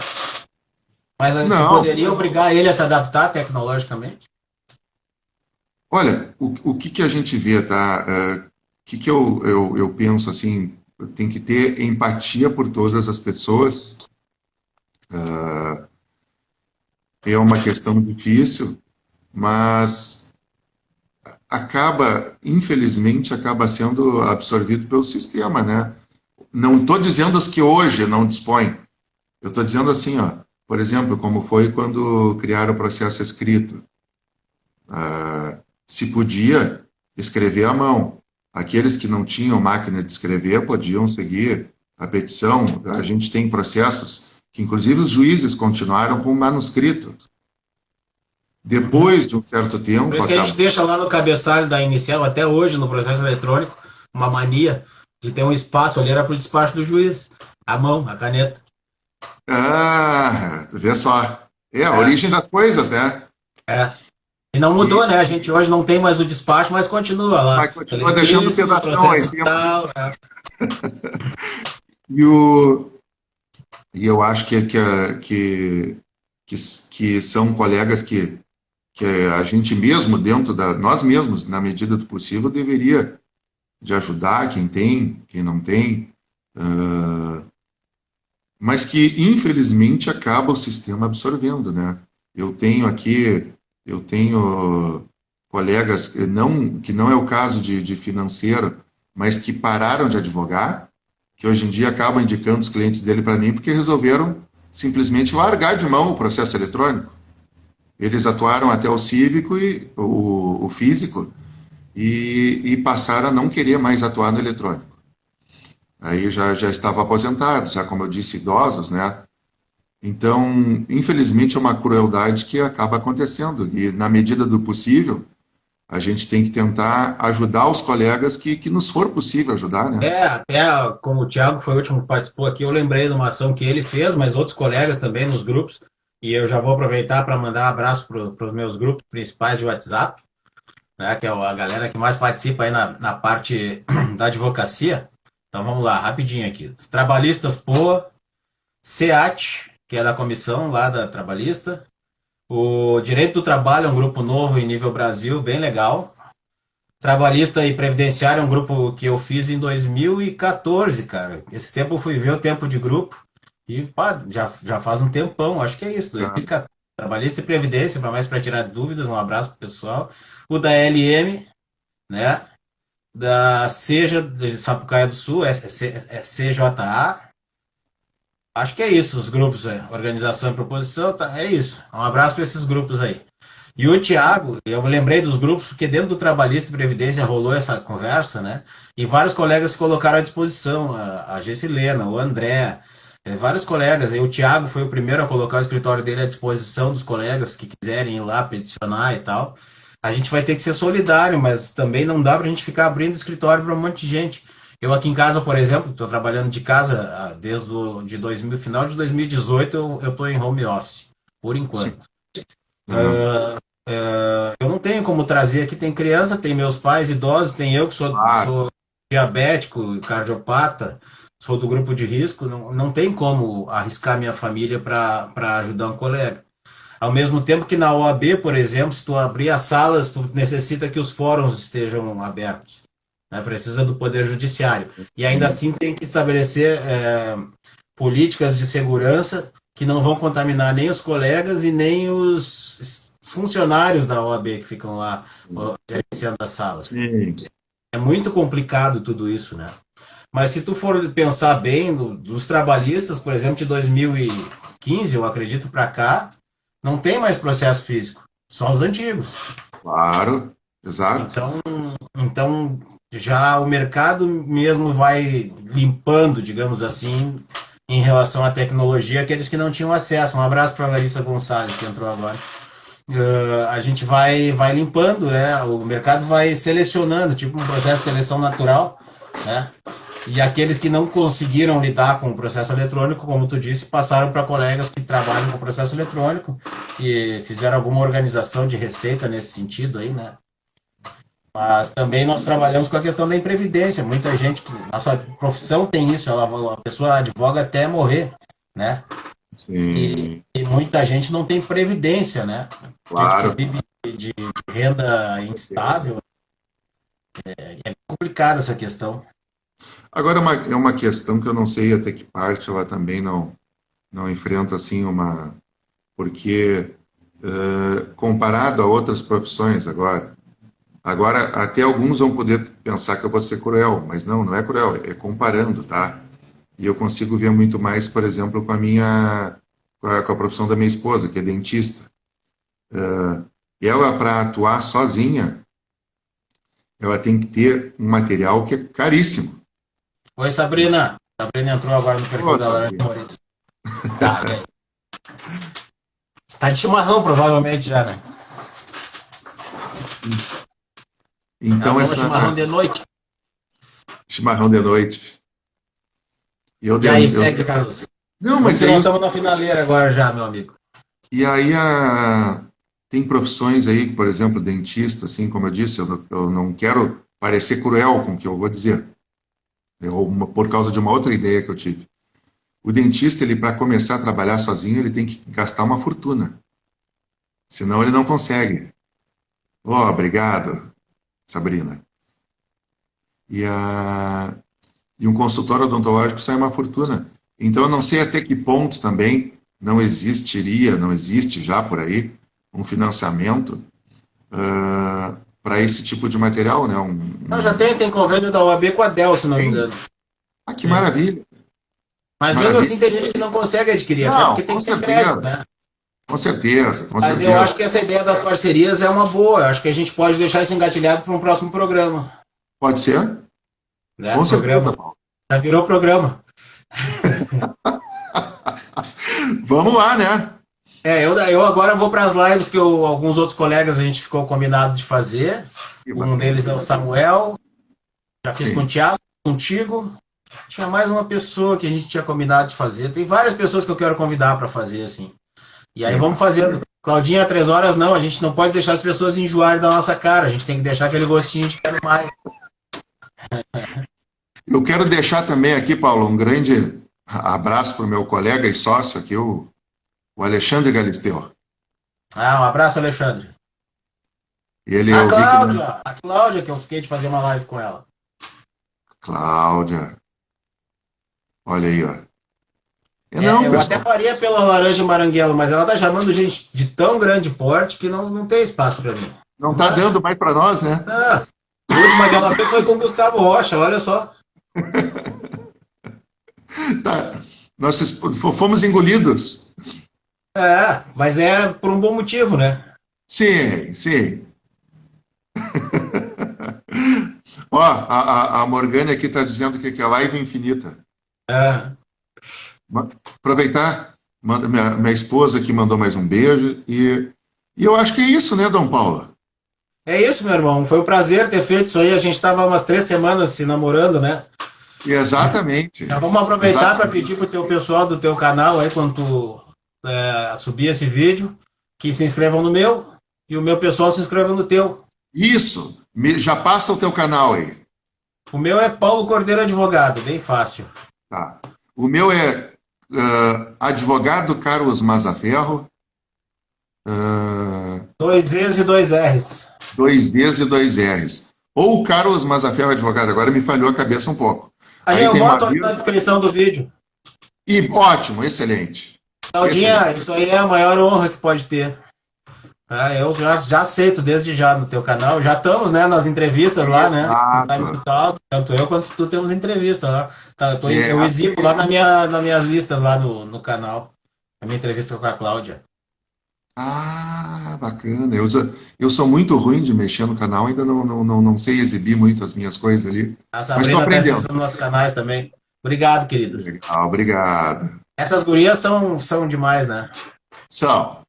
Mas a gente poderia obrigar ele a se adaptar tecnologicamente? Olha, o que a gente vê, tá? O que eu penso assim, tem que ter empatia por todas as pessoas. É uma questão difícil, mas infelizmente, acaba sendo absorvido pelo sistema, né? Não estou dizendo os que hoje não dispõem. Eu estou dizendo assim, ó, por exemplo, como foi quando criaram o processo escrito. Se podia escrever à mão. Aqueles que não tinham máquina de escrever podiam seguir a petição. A gente tem processos que, inclusive, os juízes continuaram com o manuscrito. Depois de um certo tempo... Por isso que a gente deixa lá no cabeçalho da inicial, até hoje, no processo eletrônico, uma mania de ter um espaço ali, era para o despacho do juiz. A mão, a caneta. Vê só. A origem das coisas, né? E não mudou, né? A gente hoje não tem mais o despacho, mas continua lá. Mas continua deixando pedação aí. E eu acho que são colegas que a gente mesmo, nós mesmos, na medida do possível, deveria de ajudar quem tem, quem não tem, mas que, infelizmente, acaba o sistema absorvendo, né? Eu tenho colegas, que não é o caso de financeiro, mas que pararam de advogar, que hoje em dia acabam indicando os clientes dele para mim, porque resolveram simplesmente largar de mão o processo eletrônico. Eles atuaram até o cívico e o físico e passaram a não querer mais atuar no eletrônico. Aí já estavam aposentados, já como eu disse, idosos, né? Então, infelizmente, é uma crueldade que acaba acontecendo. E, na medida do possível, a gente tem que tentar ajudar os colegas que nos for possível ajudar, né? Até como o Thiago foi o último que participou aqui, eu lembrei de uma ação que ele fez, mas outros colegas também nos grupos, e eu já vou aproveitar para mandar um abraço para os meus grupos principais de WhatsApp, né, que é a galera que mais participa aí na parte da advocacia. Então vamos lá, rapidinho aqui. Os trabalhistas POA, SEAT, que é da comissão lá da trabalhista, o Direito do Trabalho é um grupo novo em nível Brasil, bem legal. Trabalhista e Previdenciário é um grupo que eu fiz em 2014, cara. Esse tempo eu fui ver o tempo de grupo e já faz um tempão, acho que é isso, 2014. Trabalhista e Previdência, para tirar dúvidas, um abraço pro pessoal. O da LM, né? Da Seja de Sapucaia do Sul, CJA. Acho que é isso, os grupos, organização e proposição, tá, é isso. Um abraço para esses grupos aí. E o Thiago, eu me lembrei dos grupos, porque dentro do Trabalhista e Previdência rolou essa conversa, né? E vários colegas se colocaram à disposição, a Gessilena, o André, vários colegas. E o Thiago foi o primeiro a colocar o escritório dele à disposição dos colegas que quiserem ir lá peticionar e tal. A gente vai ter que ser solidário, mas também não dá para a gente ficar abrindo escritório para um monte de gente. Eu aqui em casa, por exemplo, estou trabalhando de casa desde final de 2018, eu estou em home office, por enquanto. Sim. Aham. Eu não tenho como trazer aqui, tem criança, tem meus pais idosos, tem eu que Claro. sou diabético, cardiopata, sou do grupo de risco, não tem como arriscar minha família para ajudar um colega. Ao mesmo tempo que na OAB, por exemplo, se tu abrir as salas, tu necessita que os fóruns estejam abertos, né? Precisa do Poder Judiciário. E ainda Sim. assim tem que estabelecer políticas de segurança que não vão contaminar nem os colegas e nem os funcionários da OAB que ficam lá gerenciando as salas. Sim. É muito complicado tudo isso, né? Mas se tu for pensar bem, dos trabalhistas, por exemplo, de 2015, eu acredito, para cá, não tem mais processo físico, só os antigos. Claro. Exato. Então já o mercado mesmo vai limpando, digamos assim, em relação à tecnologia, aqueles que não tinham acesso. Um abraço para a Larissa Gonçalves, que entrou agora. A gente vai limpando, né? O mercado vai selecionando, tipo um processo de seleção natural, né? E aqueles que não conseguiram lidar com o processo eletrônico, como tu disse, passaram para colegas que trabalham com o processo eletrônico e fizeram alguma organização de receita nesse sentido aí, né? Mas também nós trabalhamos com a questão da imprevidência. Muita gente, nossa profissão tem isso, a pessoa advoga até morrer, né? Sim. E muita gente não tem previdência, né? Gente que Claro. vive de renda Com certeza. instável, é complicada essa questão. Agora, é uma questão que eu não sei até que parte ela também não enfrenta assim uma. Porque, comparado a outras profissões agora até alguns vão poder pensar que eu vou ser cruel, mas não é cruel, é comparando, tá? E eu consigo ver muito mais, por exemplo, com a profissão da minha esposa, que é dentista. Ela, para atuar sozinha, ela tem que ter um material que é caríssimo. Oi, Sabrina. Sabrina entrou agora no perfil Ô, da Laranja Sabrina. Maurício. Tá, e aí? Tá de chimarrão, provavelmente já, né? Ela Então, toma chimarrão de noite. chimarrão de noite. E aí, segue, Carlos. Não, Vamos mas que é nós isso. estamos na finaleira agora já, meu amigo. E aí tem profissões aí, por exemplo, dentista, assim, como eu disse, eu não quero parecer cruel com o que eu vou dizer, por causa de uma outra ideia que eu tive. O dentista, ele para começar a trabalhar sozinho, ele tem que gastar uma fortuna, senão ele não consegue. Oh, obrigado, Sabrina. E, a, e um consultório odontológico sai uma fortuna. Então, eu não sei até que ponto também não existe já por aí, um financiamento para esse tipo de material, né? Não, já tem convênio da OAB com a Dell, se não me engano. Ah, que maravilha, Mas mesmo maravilha. assim tem gente que não consegue adquirir, até Não, porque tem com que ter crédito, certeza, né? com certeza, com Mas eu acho certeza. que essa ideia das parcerias é uma boa. Eu acho que a gente pode deixar isso engatilhado para um próximo programa. Pode ser? Né? Com certeza, Programa. Paulo. Já virou programa. Vamos lá, né? Eu agora vou para as lives que alguns outros colegas a gente ficou combinado de fazer. Que Um bacana. deles é o Samuel. Já fiz com o Sim. Thiago, contigo. Tinha mais uma pessoa que a gente tinha combinado de fazer. Tem várias pessoas que eu quero convidar para fazer, assim. E aí vamos fazendo. Claudinha, 3 horas não. A gente não pode deixar as pessoas enjoarem da nossa cara. A gente tem que deixar aquele gostinho de quero mais. Eu quero deixar também aqui, Paulo, um grande abraço para o meu colega e sócio aqui, o Alexandre Galisteu. Um abraço, Alexandre. Ele, eu vi que... A Cláudia, que eu fiquei de fazer uma live com ela. Cláudia. Olha aí, ó. Não, Eu pessoal. até faria pela Laranja Maranguelo, mas ela tá chamando gente de tão grande porte que não tem espaço para mim. Não tá dando mais para nós, né? Ah, a última que ela fez foi com o Gustavo Rocha, olha só. Tá. Nós fomos engolidos. Mas é por um bom motivo, né? Sim, sim. Ó, a Morgana aqui está dizendo que é live infinita. É. Aproveitar, minha esposa aqui mandou mais um beijo. E eu acho que é isso, né, Dom Paulo? É isso, meu irmão. Foi um prazer ter feito isso aí. A gente estava umas 3 semanas se namorando, né? Exatamente. Já vamos aproveitar para pedir pro teu pessoal do teu canal aí, quando tu subir esse vídeo, que se inscrevam no meu e o meu pessoal se inscreva no teu. Isso. Já passa o teu canal aí. O meu é Paulo Cordeiro Advogado, bem fácil. Tá. O meu é advogado Carlos Mazaferro. 2 E's e 2 R's. 2 Ds e 2 Rs. Ou Carlos Mazaferro Advogado. Agora me falhou a cabeça um pouco. Aí eu tem boto uma ali na descrição do vídeo. E ótimo, excelente. Claudinha, isso aí é a maior honra que pode ter. Ah, eu já aceito desde já no teu canal. Já estamos, né, nas entrevistas lá, né? Exato. Tanto eu quanto tu temos entrevista lá. Tá, É. eu exibo lá nas minhas listas lá no canal. A minha entrevista com a Cláudia. Ah, bacana. Eu sou muito ruim de mexer no canal, ainda não sei exibir muito as minhas coisas ali. A Mas estou Sabrina tá aprendendo. assistindo nossos canais também. Obrigado, queridas. Legal, obrigado. Essas gurias são demais, né? São.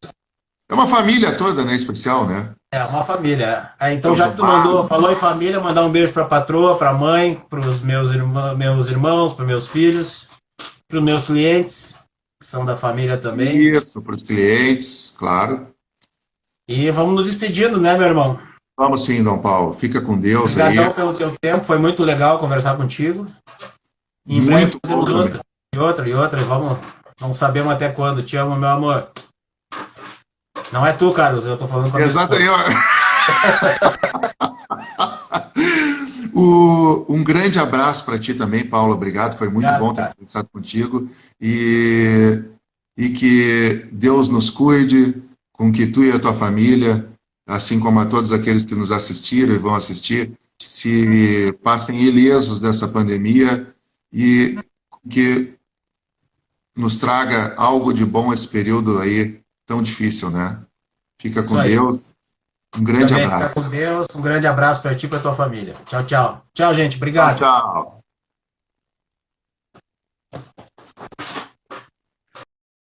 É uma família toda, né? Especial, né? É uma família. Então, São já que tu falou em família, mandar um beijo pra patroa, pra mãe, pros meus irmãos, pros meus filhos, pros meus clientes, que são da família também. Isso, para os clientes, claro. E vamos nos despedindo, né, meu irmão? Vamos sim, Dom Paulo. Fica com Deus Obrigadão aí. pelo seu tempo, foi muito legal conversar contigo. Em Muito breve fazemos bom outra. E outra. Vamos saber até quando. Te amo, meu amor. Não é tu, Carlos, eu tô falando com a minha Exato. esposa. Um grande abraço para ti também, Paulo. Obrigado. Foi muito bom ter conversado contigo. E que Deus nos cuide, com que tu e a tua família, assim como a todos aqueles que nos assistiram e vão assistir, se passem ilesos dessa pandemia e que nos traga algo de bom esse período aí tão difícil, né? Fica com Deus. Um grande abraço. Fica com Deus. Um grande abraço para ti e para tua família. Tchau, tchau. Tchau, gente. Obrigado. Tchau.